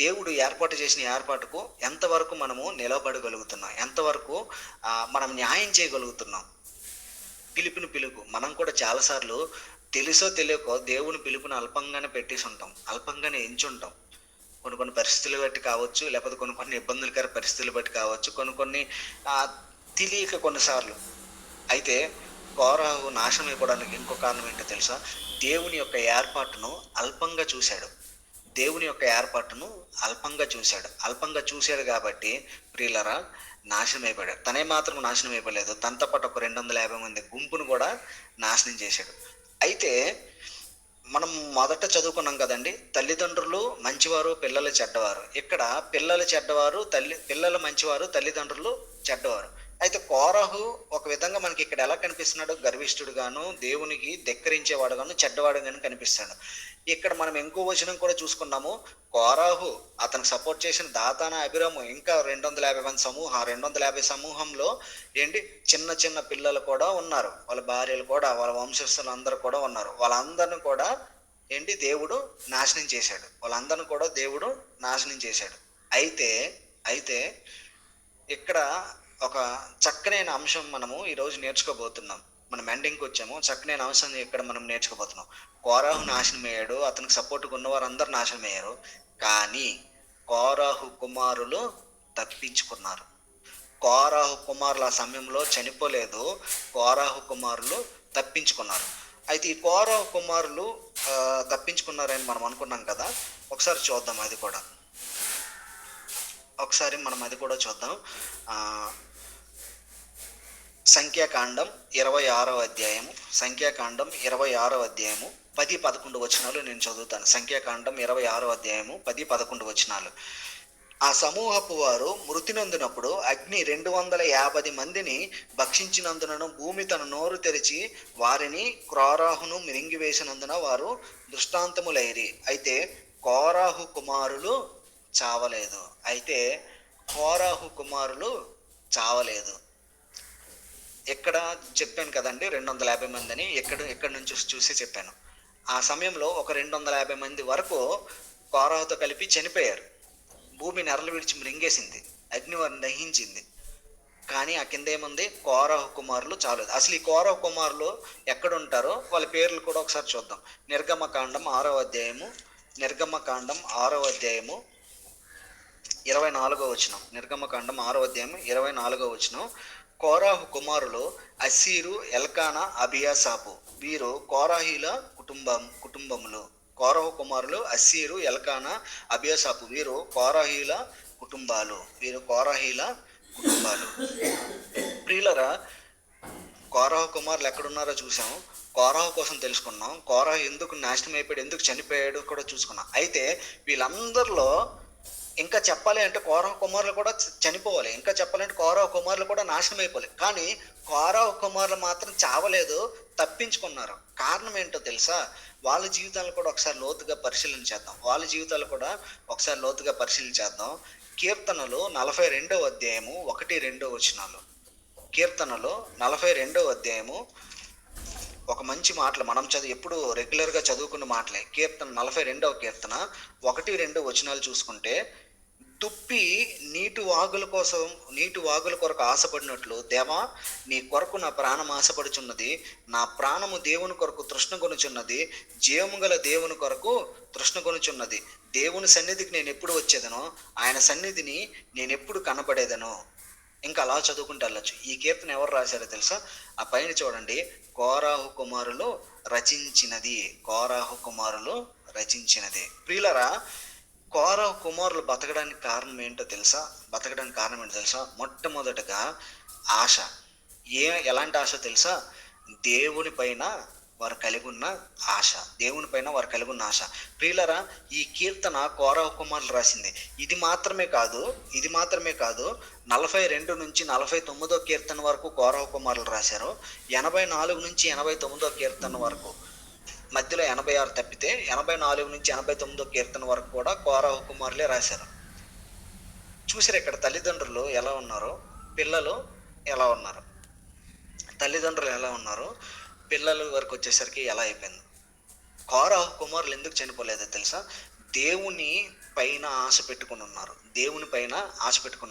దేవుడు ఏర్పాటు చేసిన ఏర్పాటుకు ఎంతవరకు మనము నిలబడగలుగుతున్నాం, ఎంతవరకు మనం న్యాయం చేయగలుగుతున్నాం? పిలుపు మనం కూడా చాలాసార్లు తెలుసో తెలియకో దేవుని పిలుపుని అల్పంగానే పెట్టేసి ఉంటాం, అల్పంగానే ఎంచుంటాం. కొన్ని పరిస్థితులు బట్టి కావచ్చు, లేకపోతే కొన్ని ఇబ్బందులకర పరిస్థితులు బట్టి కావచ్చు, కొన్ని తెలియక కొన్నిసార్లు. అయితే కోరహు నాశనం అయిపోవడానికి ఇంకో కారణం ఏంటో తెలుసా? దేవుని యొక్క ఏర్పాటును అల్పంగా చూశాడు. దేవుని యొక్క ఏర్పాటును అల్పంగా చూశాడు కాబట్టి ప్రియులరా నాశనం అయిపోయాడు. తనే మాత్రం నాశనం అయిపోలేదు, తనతో పాటు ఒక 250 మంది గుంపును కూడా నాశనం చేశాడు. అయితే మనం మొదట చదువుకున్నాం కదండి, తల్లిదండ్రులు మంచివారు పిల్లలు చెడ్డవారు. ఇక్కడ పిల్లలు మంచివారు, తల్లిదండ్రులు చెడ్డవారు. అయితే కోరహు ఒక విధంగా మనకి ఇక్కడ ఎలా కనిపిస్తున్నాడు? గర్విష్ఠుడుగాను, దేవునికి ధిక్కరించేవాడుగాను, చెడ్డవాడుగాను కనిపిస్తాడు. ఇక్కడ మనం ఇంకో వచనం కూడా చూసుకున్నాము. కోరాహు, అతనికి సపోర్ట్ చేసిన దాతాన, అభిరాము, ఇంకా 250 మంది సమూహం. 250 సమూహంలో ఏంటి, చిన్న చిన్న పిల్లలు కూడా ఉన్నారు, వాళ్ళ భార్యలు కూడా, వాళ్ళ వంశస్థులు అందరూ కూడా ఉన్నారు. వాళ్ళందరిని కూడా ఏంటి దేవుడు నాశనం చేశాడు. అయితే ఇక్కడ ఒక చక్కనైన అంశం మనము ఈరోజు నేర్చుకోబోతున్నాం. మనం ఎండింగ్కి వచ్చాము. చక్కనైన అంశాన్ని ఇక్కడ మనం నేర్చుకోబోతున్నాం. కోరాహు నాశనం అయ్యాడు, అతనికి సపోర్ట్గా ఉన్నవారు అందరు నాశనం అయ్యారు. కానీ కోరాహు కుమారులు తప్పించుకున్నారు. కోరాహు కుమారులు ఆ సమయంలో చనిపోలేదు, కోరాహు కుమారులు తప్పించుకున్నారు. అయితే ఈ కోరాహు కుమారులు తప్పించుకున్నారని మనం అనుకున్నాం కదా. ఒకసారి చూద్దాం, అది కూడా చూద్దాం. సంఖ్యాకాండం 26వ అధ్యాయము 10-11 వచనాలు నేను చదువుతాను. సంఖ్యాకాండం 26వ అధ్యాయము 10-11 వచనాలు. ఆ సమూహపు వారు మృతి నొందినప్పుడు అగ్ని 250 మందిని భక్షించినందున భూమి తన నోరు తెరిచి వారిని కోరాహును మిరింగివేసినందున వారు దృష్టాంతములైరి. అయితే కోరాహు కుమారులు చావలేదు. ఎక్కడ చెప్పాను కదండి 250 మంది అని, ఎక్కడి నుంచి చూసి చెప్పాను. ఆ సమయంలో ఒక 250 మంది వరకు కోరాహుతో కలిపి చనిపోయారు. భూమి నెరలు విడిచి మృంగేసింది, అగ్ని వారిని దహించింది. కానీ ఆ కింద ఏముంది? కోరాహు కుమారులు చావలేదు. అసలు ఈ కోరాహు కుమారులు ఎక్కడుంటారో వాళ్ళ పేర్లు కూడా ఒకసారి చూద్దాం. నిర్గమకాండం 6వ అధ్యాయము 24వ వచనం. నిర్గమకాండం 6వ అధ్యాయం 24వ వచనం. కోరాహు కుమారులు అస్సీరు, ఎల్కానా, అబియాసాపు. వీరు కోరాహీల కుటుంబములు. కోరాహు కుమారులు అస్సీరు, ఎల్కానా, అబియాసాపు. వీరు కోరాహీల కుటుంబాలు. ప్రియులరా, కోరాహు కుమారులు ఎక్కడున్నారో చూసాము. కోరాహు కోసం తెలుసుకున్నాం. కోరాహు ఎందుకు నాశనం అయిపోయాడు, ఎందుకు చనిపోయాడు కూడా చూసుకున్నాం. అయితే వీళ్ళందరిలో ఇంకా చెప్పాలి అంటే కోరాహు కుమారులు కూడా చనిపోవాలి, ఇంకా చెప్పాలంటే కోరాహు కుమారులు కూడా నాశనం అయిపోవాలి. కానీ కోరాహు కుమారులు మాత్రం చావలేదు, తప్పించుకున్నారు. కారణం ఏంటో తెలుసా? వాళ్ళ జీవితాలను కూడా ఒకసారి లోతుగా పరిశీలించేద్దాం. కీర్తనలు 42వ అధ్యాయము 1-2 వచనాలు. కీర్తనలు 42వ అధ్యాయము ఒక మంచి మాటలు మనం ఎప్పుడు రెగ్యులర్గా చదువుకున్న మాటలే. కీర్తన 42వ కీర్తన 1-2 వచనాలు చూసుకుంటే, తుప్పి నీటి వాగుల కొరకు ఆశపడినట్లు, దేవా నీ కొరకు నా ప్రాణం ఆశపడుచున్నది, నా ప్రాణము దేవుని కొరకు తృష్ణగొనుచున్నది, జీవము గల దేవుని కొరకు తృష్ణగొనుచున్నది. దేవుని సన్నిధికి నేను ఎప్పుడు వచ్చేదనో, ఆయన సన్నిధిని నేను ఎప్పుడు కనబడేదనో. ఇంకా అలా చదువుకుంటూ వెళ్ళచ్చు. ఈ కీర్తన ఎవరు రాశారో తెలుసా? ఆ పైన చూడండి, కోరాహు కుమారులు రచించినది. ప్రియులరా, కోరాహు కుమారులు బతకడానికి కారణం ఏంటో తెలుసా? మొట్టమొదటగా ఆశ. ఎలాంటి ఆశ తెలుసా? దేవుని పైన వారు కలిగి ఉన్న ఆశ. ప్రియులరా, ఈ కీర్తన కోరాహు కుమారులు రాసింది. ఇది మాత్రమే కాదు 42 నుంచి 49వ కీర్తన వరకు కోరాహు కుమారులు రాశారు. 84 నుంచి 89వ కీర్తన వరకు, మధ్యలో 86 తప్పితే 84 నుంచి 89వ కీర్తన వరకు కూడా కోరాహు కుమారులే రాశారు. చూసారు ఇక్కడ తల్లిదండ్రులు ఎలా ఉన్నారో, పిల్లలు ఎలా ఉన్నారు. పిల్లల వరకు వచ్చేసరికి ఎలా అయిపోయింది. కోరాహు కుమారులు ఎందుకు చనిపోలేదో తెలుసా? దేవుని పైన ఆశ పెట్టుకుని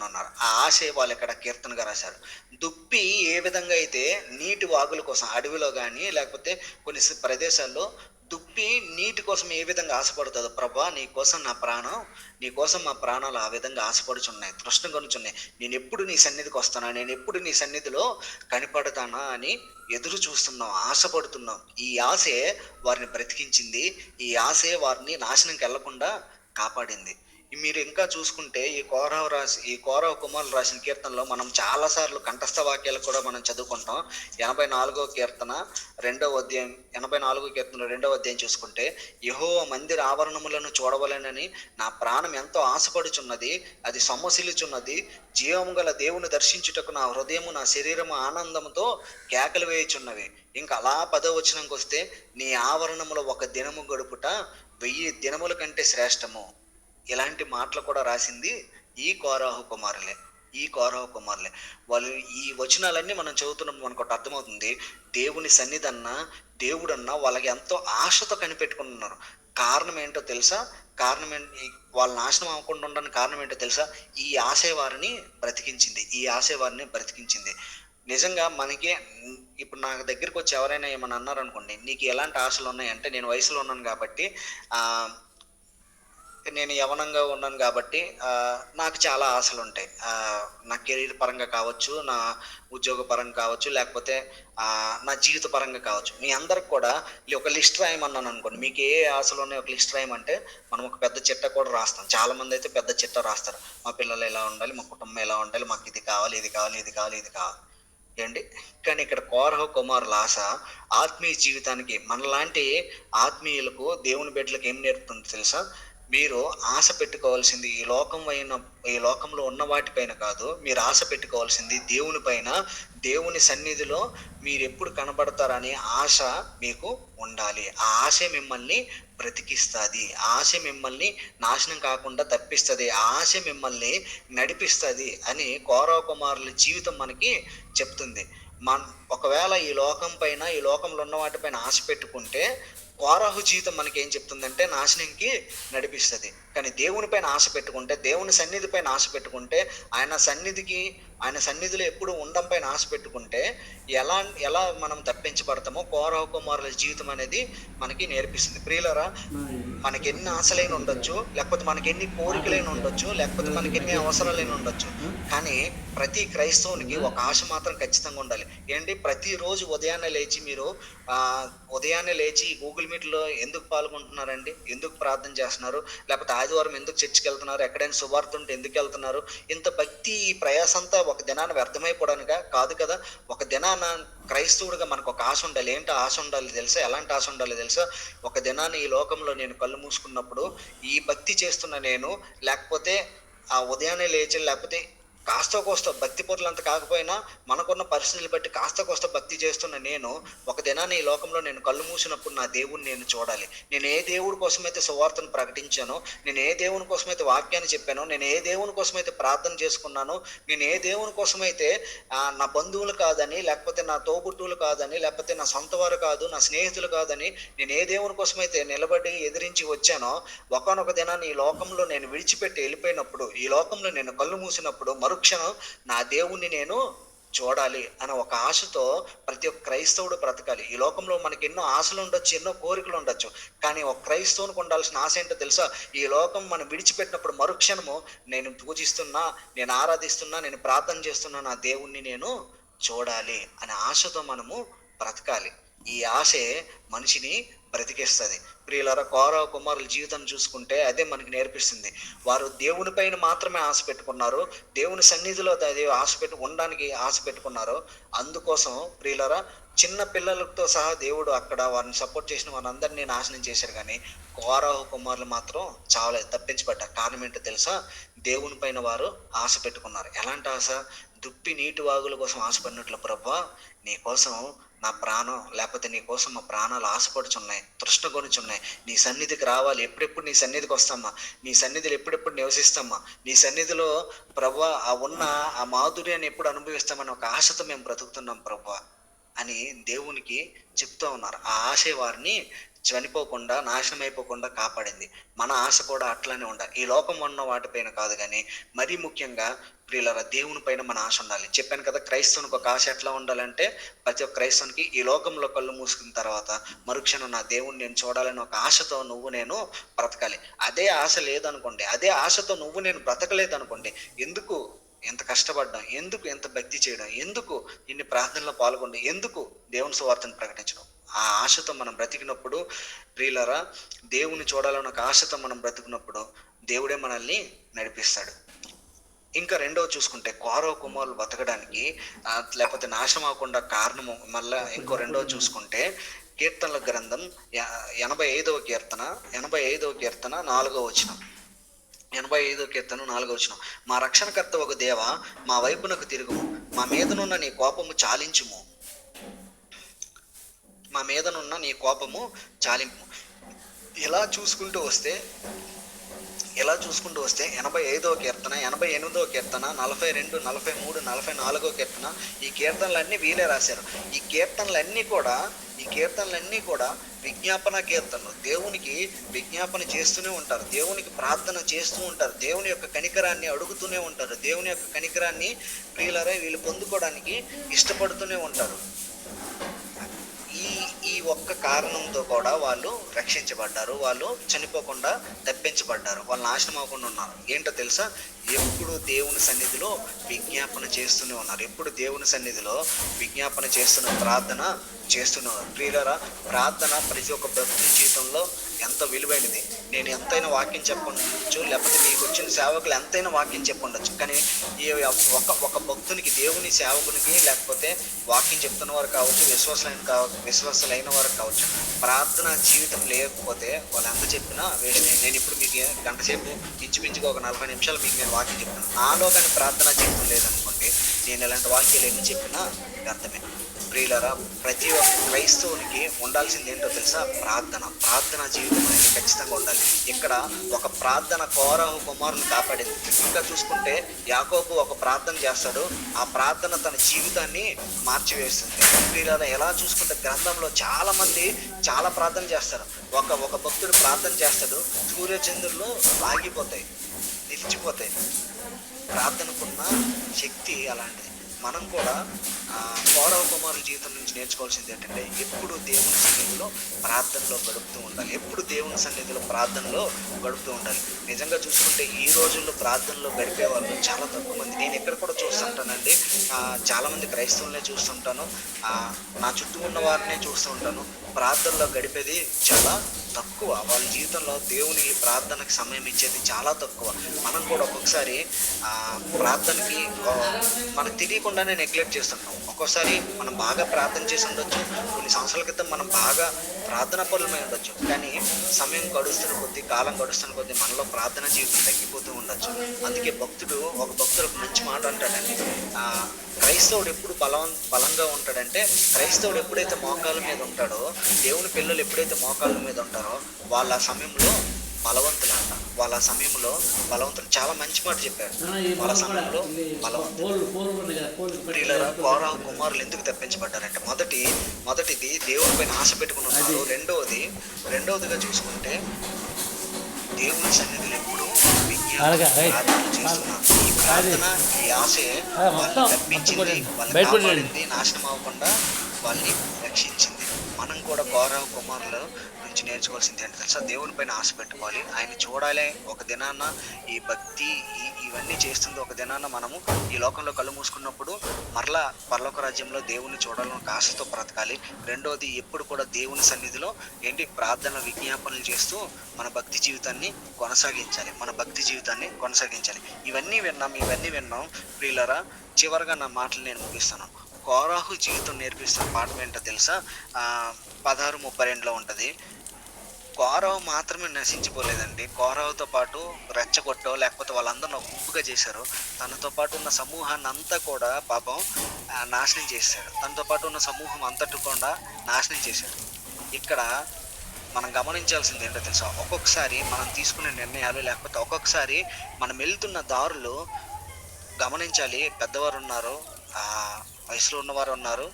ఉన్నారు. ఆ ఆశే వాళ్ళు ఇక్కడ కీర్తనగా రాశారు. దుప్పి ఏ విధంగా అయితే నీటి వాగుల కోసం అడవిలో కానీ లేకపోతే కొన్ని ప్రదేశాల్లో దుప్పి నీటి కోసం ఏ విధంగా ఆశపడుతుందో, ప్రభా నీ కోసం నా ప్రాణం, నీ కోసం మా ప్రాణాలు ఆ విధంగా ఆశపడుచున్నాయి, తృష్ణ కొనుచున్నాయి, నేను ఎప్పుడు నీ సన్నిధికి వస్తానా, నేను ఎప్పుడు నీ సన్నిధిలో కనిపడతానా అని ఎదురు చూస్తున్నాం, ఆశపడుతున్నాం. ఈ ఆశే వారిని బ్రతికించింది, ఈ ఆశే వారిని నాశనంకి వెళ్లకుండా కాపాడింది. మీరు ఇంకా చూసుకుంటే ఈ కోరహ కుమారులు రాసిన కీర్తనలో మనం చాలాసార్లు కంఠస్థ వాక్యాలు కూడా మనం చదువుకుంటాం. 84వ కీర్తన 2వ అధ్యాయం, 84వ కీర్తన 2వ అధ్యాయం చూసుకుంటే, యెహోవా మందిర ఆవరణములను చూడవలెనని నా ప్రాణం ఎంతో ఆశపడుచున్నది, అది సొమ్మసిల్లుచున్నది, జీవము గల దేవుని దర్శించుటకు నా హృదయము నా శరీరము ఆనందముతో కేకలు వేయుచున్నవి. ఇంకా అలా 10వ వచనంకి వస్తే, నీ ఆవరణములో ఒక దినము గడుపుట 1000 దినముల కంటే శ్రేష్టము. ఇలాంటి మాటలు కూడా రాసింది ఈ కోరహు కుమారులే. వాళ్ళు ఈ వచనాలన్నీ మనం చదువుతున్నప్పుడు మనకు ఒకటి అర్థమవుతుంది, దేవుని సన్నిధన్నా దేవుడన్నా వాళ్ళకి ఎంతో ఆశతో కనిపెట్టుకున్నారు. కారణం ఏంటో తెలుసా? వాళ్ళ నాశనం అవ్వకుండా ఉండడానికి కారణం ఏంటో తెలుసా? ఈ ఆశే వారిని బ్రతికించింది. నిజంగా మనకి ఇప్పుడు నా దగ్గరికి వచ్చి ఎవరైనా ఏమన్నా అన్నారనుకోండి, నీకు ఎలాంటి ఆశలు ఉన్నాయి అంటే, నేను వయసులో ఉన్నాను కాబట్టి, నేను యవ్వనంగా ఉన్నాను కాబట్టి నాకు చాలా ఆశలు ఉంటాయి. నా కెరీర్ పరంగా కావచ్చు, నా ఉద్యోగ పరంగా కావచ్చు, లేకపోతే నా జీవిత పరంగా కావచ్చు. మీ అందరికి కూడా ఒక లిస్ట్ రాయమన్నాను అనుకోండి, మీకు ఏ ఆశలు ఉన్నాయో ఒక లిస్ట్ రాయమంటే మనం ఒక పెద్ద చిట్ట కూడా రాస్తాం. చాలా మంది అయితే పెద్ద చిట్ట రాస్తారు. మా పిల్లలు ఎలా ఉండాలి, మా కుటుంబం ఎలా ఉండాలి, మాకు ఇది కావాలి, ఇది కావాలి, ఇది కావాలి, ఇది కావాలి ఏంటి. కానీ ఇక్కడ కోరహ కుమారుల ఆశ ఆత్మీయ జీవితానికి, మనలాంటి ఆత్మీయులకు, దేవుని బిడ్డలకు ఏం నేర్పుతుంది తెలుసా? మీరు ఆశ పెట్టుకోవాల్సింది ఈ లోకంలో ఉన్న వాటిపైన కాదు, మీరు ఆశ పెట్టుకోవాల్సింది దేవుని పైన. దేవుని సన్నిధిలో మీరు ఎప్పుడు కనబడతారనే ఆశ మీకు ఉండాలి. ఆ ఆశే మిమ్మల్ని బ్రతికిస్తుంది, ఆశ మిమ్మల్ని నాశనం కాకుండా తప్పిస్తుంది, ఆశ మిమ్మల్ని నడిపిస్తుంది అని కోరహ కుమారుల జీవితం మనకి చెప్తుంది. ఒకవేళ ఈ లోకంలో ఉన్న వాటిపైన ఆశ పెట్టుకుంటే కోరహు జీవితం మనకి ఏం చెప్తుందంటే నాశనంకి నడిపిస్తుంది. కానీ దేవుని పైన ఆశ పెట్టుకుంటే, దేవుని సన్నిధి పైన ఆశ పెట్టుకుంటే, ఆయన సన్నిధిలో ఎప్పుడు ఉండడం పైన ఆశ పెట్టుకుంటే ఎలా మనం తప్పించబడతామో కోరహు కుమారుల జీవితం అనేది మనకి నేర్పిస్తుంది. ప్రియులరా, మనకి ఎన్ని ఆశలైన ఉండొచ్చు, లేకపోతే మనకి ఎన్ని కోరికలైన ఉండొచ్చు, లేకపోతే మనకి ఎన్ని అవసరాలైన ఉండొచ్చు, కానీ ప్రతి క్రైస్తవునికి ఒక ఆశ మాత్రం ఖచ్చితంగా ఉండాలి. ప్రతిరోజు ఉదయాన్నే లేచి గూగుల్ మీట్లో ఎందుకు పాల్గొంటున్నారండి? ఎందుకు ప్రార్థన చేస్తున్నారు? లేకపోతే ఆదివారం ఎందుకు చర్చికి వెళ్తున్నారు? ఎక్కడైనా సువార్త ఉంటే ఎందుకు వెళ్తున్నారు? ఇంత భక్తి, ఈ ప్రయాసంతా ఒక దినాన వ్యర్థమైపోవడానికా? కాదు కదా. ఒక దినాన క్రైస్తవుడిగా మనకు ఒక ఆశ ఉండాలి. ఏంటో ఆశ ఉండాలి తెలుసా? ఎలాంటి ఆశ ఉండాలి తెలుసా? ఒక దినాన్ని ఈ లోకంలో నేను కళ్ళు మూసుకున్నప్పుడు ఈ భక్తి చేస్తున్న నేను, లేకపోతే ఆ ఉదయాన్నే లేచి, లేకపోతే కాస్త కోస్త భక్తి పొరలంత కాకపోయినా మనకున్న పరిస్థితులు బట్టి కాస్త కోస్త భక్తి చేస్తున్న నేను, ఒక దినాన్ని ఈ లోకంలో నేను కళ్ళు మూసినప్పుడు నా దేవుణ్ణి నేను చూడాలి. నేను ఏ దేవుడి కోసమైతే సువార్తను ప్రకటించానో, నేను ఏ దేవుని కోసమైతే వాక్యాన్ని చెప్పానో, నేను ఏ దేవుని కోసమైతే ప్రార్థన చేసుకున్నానో, నేను ఏ దేవుని కోసమైతే నా బంధువులు కాదని, లేకపోతే నా తోబుట్టువులు కాదని, లేకపోతే నా సొంత వారు కాదు, నా స్నేహితులు కాదని, నేను ఏ దేవుని కోసమైతే నిలబడి ఎదిరించి వచ్చానో, ఒకానొక దినాన్ని ఈ లోకంలో నేను విడిచిపెట్టి వెళ్ళిపోయినప్పుడు, ఈ లోకంలో నేను కళ్ళు మూసినప్పుడు మరుక్షణం నా దేవుణ్ణి నేను చూడాలి అనే ఒక ఆశతో ప్రతి ఒక్క క్రైస్తవుడు బ్రతకాలి. ఈ లోకంలో మనకి ఎన్నో ఆశలు ఉండొచ్చు, ఎన్నో కోరికలు ఉండొచ్చు, కానీ ఒక క్రైస్తవునికి ఉండాల్సిన ఆశ ఏంటో తెలుసా? ఈ లోకం మనం విడిచిపెట్టినప్పుడు మరుక్షణము నేను పూజిస్తున్నా, నేను ఆరాధిస్తున్నా, నేను ప్రార్థన చేస్తున్నా, నా దేవుణ్ణి నేను చూడాలి అనే ఆశతో మనము బ్రతకాలి. ఈ ఆశే మనిషిని బ్రతికేస్తుంది. ప్రియులారా, కోరహ కుమారుల జీవితం చూసుకుంటే అదే మనకి నేర్పిస్తుంది. వారు దేవుని పైన మాత్రమే ఆశ పెట్టుకున్నారు, దేవుని సన్నిధిలో ఉండడానికి ఆశ పెట్టుకున్నారు. అందుకోసం ప్రియులారా, చిన్న పిల్లలతో సహా దేవుడు అక్కడ వారిని సపోర్ట్ చేసిన వారందరినీ నాశనం చేశారు. కానీ కోరహ కుమారులు మాత్రం చావలేదు, తప్పించబడ్డారు. కారణం ఏంటో తెలుసా? దేవుని పైన వారు ఆశ పెట్టుకున్నారు. ఎలాంటి ఆశ? దుప్పి నీటి వాగుల కోసం ఆశపడినట్లు, ప్రభువా నీ కోసం నా ప్రాణం, లేకపోతే నీ కోసం మా ప్రాణాలు ఆశపడుచున్నాయి, తృష్ణ కొనుచున్నాయి, నీ సన్నిధికి రావాలి, ఎప్పుడెప్పుడు నీ సన్నిధికి వస్తామా, నీ సన్నిధిలో ఎప్పుడెప్పుడు నివసిస్తామా, నీ సన్నిధిలో ప్రభువా ఆ మాధుర్యాన్ని ఎప్పుడు అనుభవిస్తామని ఒక ఆశతో మేము బ్రతుకుతున్నాం ప్రభువా అని దేవునికి చెప్తూ ఉన్నారు. ఆ ఆశ వారిని చనిపోకుండా నాశనం అయిపోకుండా కాపాడింది. మన ఆశ కూడా అట్లానే ఉండాలి. ఈ లోకం ఉన్న వాటిపైన కాదు కానీ మరీ ముఖ్యంగా ప్రియులారా దేవుని పైన మన ఆశ ఉండాలి. చెప్పాను కదా, క్రైస్తవునికి ఒక ఆశ ఎట్లా ఉండాలంటే, ప్రతి ఒక్క క్రైస్తవునికి ఈ లోకంలో కళ్ళు మూసుకున్న తర్వాత మరుక్షణం నా దేవుణ్ణి నేను చూడాలని ఒక ఆశతో నువ్వు నేను బ్రతకాలి. అదే ఆశ లేదనుకోండి, అదే ఆశతో నువ్వు నేను బ్రతకలేదనుకోండి, ఎందుకు ఎంత కష్టపడ్డాం, ఎందుకు ఎంత భక్తి చేయడం, ఎందుకు ఇన్ని ప్రార్థనలో పాల్గొనడం, ఎందుకు దేవుని సువార్తను ప్రకటించడం? ఆ ఆశతో మనం బ్రతికినప్పుడు ప్రియులారా, దేవుని చూడాలన్న ఒక ఆశతో మనం బ్రతికినప్పుడు దేవుడే మనల్ని నడిపిస్తాడు. ఇంకా రెండవ చూసుకుంటే కోరవ కుమారులు బతకడానికి లేకపోతే నాశనం అవ్వకుండా కారణము మళ్ళా ఇంకో రెండవ చూసుకుంటే కీర్తనల గ్రంథం 85వ కీర్తన 4వ వచనం. 85వ కీర్తన 4వ వచనం. మా రక్షణకర్త ఒక దేవ, మా వైపునకు తిరుగుము, మా మీదనున్న నీ కోపము చాలించుము, మా మీదనున్న నీ కోపము చాలింపు. ఇలా చూసుకుంటూ వస్తే 85వ కీర్తన, 88వ కీర్తన, 42, 43, 44వ కీర్తన, ఈ కీర్తనలన్నీ వీళ్ళే రాశారు. ఈ కీర్తనలన్నీ కూడా విజ్ఞాపన కీర్తనలు. దేవునికి విజ్ఞాపన చేస్తూనే ఉంటారు, దేవునికి ప్రార్థన చేస్తూ ఉంటారు, దేవుని యొక్క కనికరాన్ని అడుగుతూనే ఉంటారు, దేవుని యొక్క కనికరాన్ని ప్రియులారా వీళ్ళు పొందుకోవడానికి ఇష్టపడుతూనే ఉంటారు. ఈ ఒక్క కారణంతో కూడా వాళ్ళు రక్షించబడ్డారు, వాళ్ళు చనిపోకుండా తప్పించబడ్డారు, వాళ్ళు నాశనం అవ్వకుండా ఉన్నారు. ఏంటో తెలుసా? ఎప్పుడు దేవుని సన్నిధిలో విజ్ఞాపన చేస్తూనే ఉన్నారు, ఎప్పుడు దేవుని సన్నిధిలో విజ్ఞాపన ప్రార్థన చేస్తున్నారు. ప్రియులారా, ప్రార్థన ప్రతి ఒక్క భక్తుని జీవితంలో ఎంతో విలువైనది. నేను ఎంతైనా వాక్యం చెప్పండొచ్చు, లేకపోతే మీకు వచ్చిన సేవకులు ఎంతైనా వాక్యం చెప్పండొచ్చు, కానీ ఈ ఒక భక్తునికి, దేవుని సేవకునికి, లేకపోతే వాక్యం చెప్తున్న వారు కావచ్చు, విశ్వాసులైన వారు కావచ్చు, ప్రార్థన జీవితం లేకపోతే వాళ్ళు ఎంత చెప్పినా వేస్ట్. నేను ఇప్పుడు మీకు గంట సేపు ఇంచుమించుగా ఒక 40 నిమిషాలు మీకు నేను వాక్యం చెప్తాను, నాలో కానీ ప్రార్థన జీవితం లేదనుకోండి, నేను ఇలాంటి వాక్యాలు ఎన్ని చెప్పినా వ్యర్థమే. ప్రియులారా, ప్రతి ఒక్క క్రైస్తవునికి ఉండాల్సింది ఏంటో తెలుసా? ప్రార్థన జీవితం అనేది ఖచ్చితంగా ఉండాలి. ఇక్కడ ఒక ప్రార్థన కోరహు కుమారుని కాపాడింది. ఇంకా చూసుకుంటే యాకోబు ఒక ప్రార్థన చేస్తాడు, ఆ ప్రార్థన తన జీవితాన్ని మార్చివేస్తుంది. ప్రియులారా, ఎలా చూసుకుంటే గ్రంథంలో చాలా మంది చాలా ప్రార్థన చేస్తారు. ఒక భక్తుడు ప్రార్థన చేస్తాడు, సూర్యచంద్రులు ఆగిపోతాయి, నిలిచిపోతాయి. ప్రార్థనకున్న శక్తి అలాంటిది. మనం కూడా కౌరవ కుమారుల జీవితం నుంచి నేర్చుకోవాల్సింది ఏంటంటే, ఎప్పుడు దేవుని సన్నిధిలో ప్రార్థనలో గడుపుతూ ఉండాలి. నిజంగా చూసుకుంటే ఈ రోజుల్లో ప్రార్థనలో గడిపే వాళ్ళు చాలా తక్కువ మంది. నేను ఎక్కడ కూడా చూస్తుంటానండి, చాలామంది క్రైస్తవులనే చూస్తుంటాను, నా చుట్టూ ఉన్న వారినే చూస్తూ ఉంటాను. ప్రార్థనలో గడిపేది చాలా తక్కువ. వాళ్ళ జీవితంలో దేవుని ప్రార్థనకి సమయం ఇచ్చేది చాలా తక్కువ. మనం కూడా ఒక్కొక్కసారి ప్రార్థనకి మనకు తెలియకుండానే నెగ్లెక్ట్ చేస్తుంటాం. ఒక్కోసారి మనం బాగా ప్రార్థన చేసి ఉండొచ్చు, కొన్ని సంవత్సరాల క్రితం మనం బాగా ప్రార్థన పరులమై ఉండొచ్చు, కానీ సమయం గడుస్తున్న కొద్దీ, కాలం గడుస్తున్న కొద్దీ మనలో ప్రార్థన జీవితం తగ్గిపోతూ ఉండొచ్చు. అందుకే ఒక భక్తుడు ఒక మంచి మాట అంటాడండి, క్రైస్తవుడు ఎప్పుడు బలంగా ఉంటాడంటే, క్రైస్తవుడు ఎప్పుడైతే మోకాళ్ళ మీద ఉంటాడో, దేవుని పిల్లలు ఎప్పుడైతే మోకాళ్ళ మీద ఉంటారో వాళ్ళ సమయంలో బలవంతులు. చాలా మంచి మాట చెప్పారు, వాళ్ళ సమయంలో బలవంతులు. ప్రియులారా, కోరహ కుమారులు ఎందుకు తప్పించబడ్డారంటే, మొదటిది దేవుని పైన ఆశ పెట్టుకుని ఉన్నారు. రెండవదిగా చూసుకుంటే దేవుని సన్నిధిలో ఎప్పుడు ప్రార్థన చేస్తున్నారు. ఈ ప్రార్థన, ఈ ఆశే వాళ్ళని తప్పించింది, వాళ్ళని కాపాడింది, నాశనం అవ్వకుండా వాళ్ళని రక్షించింది. మనం కూడా కౌరవ కుమారుల నుంచి నేర్చుకోవాల్సింది ఏంటి తెలుసా? దేవుని పైన ఆశ పెట్టుకోవాలి, ఆయన చూడాలి. ఒక దినాన ఈ భక్తి ఇవన్నీ చేస్తుంది, ఒక దినాన మనము ఈ లోకంలో కళ్ళు మూసుకున్నప్పుడు మరలా పరలోక రాజ్యంలో దేవుని చూడాలని ఒక ఆశతో బ్రతకాలి. రెండోది, ఎప్పుడు కూడా దేవుని సన్నిధిలో ప్రార్థన విజ్ఞాపనలు చేస్తూ మన భక్తి జీవితాన్ని కొనసాగించాలి. ఇవన్నీ విన్నాం ప్రియులారా. చివరిగా నా మాటలు నేను ముగిస్తాను. కోరాహు జీవితం నేర్పిస్తున్న పాఠం ఏంటో తెలుసా? 16:32 ఉంటుంది. కోరహు మాత్రమే నశించిపోలేదండి, కోరహుతో పాటు రెచ్చగొట్టో లేకపోతే వాళ్ళందరినీ ఒక గుంపుగా చేశారు. తనతో పాటు ఉన్న సమూహాన్ని అంతా కూడా పాపం నాశనం చేశాడు. తనతో పాటు ఉన్న సమూహం అంతటి కూడా నాశనం చేశాడు. ఇక్కడ మనం గమనించాల్సింది ఏంటో తెలుసా? ఒక్కొక్కసారి మనం తీసుకునే నిర్ణయాలు, లేకపోతే ఒక్కొక్కసారి మనం వెళ్తున్న దారులు గమనించాలి. పెద్దవారు ఉన్నారు, వయసులో ఉన్నవారు ఉన్నారు,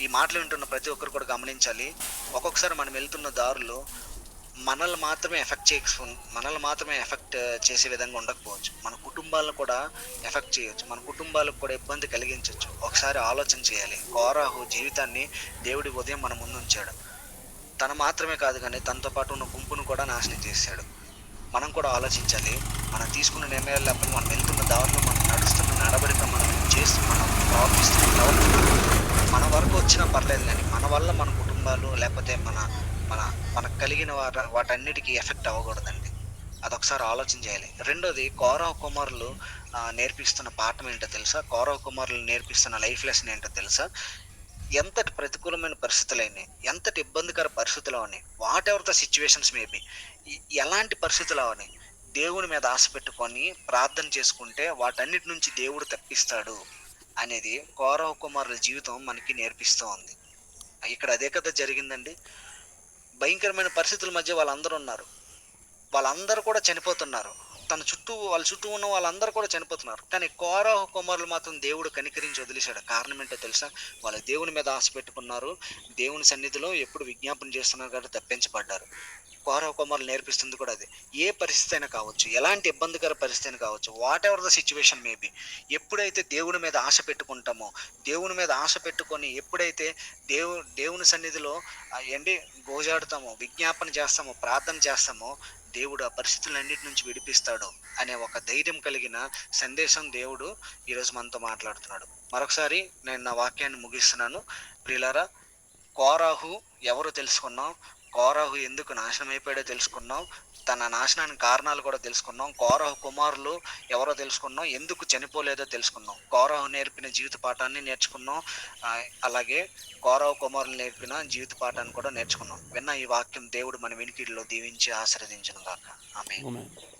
ఈ మాటలు వింటున్న ప్రతి ఒక్కరు కూడా గమనించాలి. ఒక్కొక్కసారి మనం వెళ్తున్న దారులు మనల్ని మాత్రమే ఎఫెక్ట్ చేసే విధంగా ఉండకపోవచ్చు. మన కుటుంబాలను కూడా ఎఫెక్ట్ చేయొచ్చు. మన కుటుంబాలకు కూడా ఇబ్బంది కలిగించొచ్చు. ఒకసారి ఆలోచన చేయాలి. కోరాహు జీవితాన్ని దేవుడి ఉదయం మన ముందుంచాడు. తను మాత్రమే కాదు గానీ తనతో పాటు ఉన్న గుంపును కూడా నాశనం చేశాడు. మనం కూడా ఆలోచించాలి. మనం తీసుకున్న నిర్ణయాలు లేకపోతే మనం వెళ్తున్న దారిలో మనం నడుస్తున్న నడవడిక మనం ప్రవర్తిస్తున్న ప్రవర్తన మన వరకు వచ్చినా పర్లేదు కానీ మన వల్ల మన కుటుంబాలు లేకపోతే మన మన మనకు కలిగిన వాటన్నిటికీ ఎఫెక్ట్ అవ్వకూడదండి. అదొకసారి ఆలోచన చేయాలి. రెండోది కౌరవ కుమారులు నేర్పిస్తున్న పాఠం ఏంటో తెలుసా? కౌరవ కుమారులు నేర్పిస్తున్న లైఫ్ లెసన్ ఏంటో తెలుసా? ఎంతటి ప్రతికూలమైన పరిస్థితులైనా, ఎంతటి ఇబ్బందికర పరిస్థితులు అవని, whatever the situations maybe, ఎలాంటి పరిస్థితులు అవని, దేవుని మీద ఆశ పెట్టుకొని ప్రార్థన చేసుకుంటే వాటన్నిటి నుంచి దేవుడు తప్పిస్తాడు అనేది కౌరవ కుమారుల జీవితం మనకి నేర్పిస్తూ ఉంది. ఇక్కడ అదే కదా జరిగిందండి. భయంకరమైన పరిస్థితుల మధ్య వాళ్ళందరూ ఉన్నారు. వాళ్ళందరూ కూడా చనిపోతున్నారు. వాళ్ళ చుట్టూ ఉన్న వాళ్ళందరూ కూడా చనిపోతున్నారు. కానీ కోరహు కుమారులు మాత్రం దేవుడు కనికరించి వదిలేశాడు. కారణం ఏంటో తెలుసా? వాళ్ళు దేవుని మీద ఆశ పెట్టుకున్నారు. దేవుని సన్నిధిలో ఎప్పుడు విజ్ఞాపన చేస్తున్నారు కాబట్టి తప్పించబడ్డారు. కోరహు కుమారులు నేర్పిస్తుంది కూడా అదే. ఏ పరిస్థితి అయినా కావచ్చు, ఎలాంటి ఇబ్బందికర పరిస్థితి అయినా కావచ్చు, what ever the situation maybe, ఎప్పుడైతే దేవుని మీద ఆశ పెట్టుకుంటామో, దేవుని మీద ఆశ పెట్టుకొని ఎప్పుడైతే దేవుని సన్నిధిలో గోజాడుతామో, విజ్ఞాపన చేస్తామో, ప్రార్థన చేస్తామో, దేవుడు ఆ పరిస్థితులన్నిటి నుంచి విడిపిస్తాడు అనే ఒక ధైర్యం కలిగిన సందేశం దేవుడు ఈరోజు మనతో మాట్లాడుతున్నాడు. మరొకసారి నేను నా వాక్యాన్ని ముగిస్తున్నాను. ప్రియులారా, కోరాహు ఎవరు తెలుసుకున్నాం, కోరాహు ఎందుకు నాశనం అయిపోయాడో తెలుసుకున్నాం, తన నాశనానికి కారణాలు కూడా తెలుసుకున్నాం, కోరాహు కుమారులు ఎవరో తెలుసుకున్నాం, ఎందుకు చనిపోలేదో తెలుసుకున్నాం, కోరాహు నేర్పిన జీవిత పాఠాన్ని నేర్చుకున్నాం. అలాగే కోరాహు కుమారులు నేర్పిన జీవిత పాఠాన్ని కూడా నేర్చుకున్నాం. విన్న ఈ వాక్యం దేవుడు మన వినికిడిలో దీవించి ఆశీర్వదించును గాక. ఆమేన్.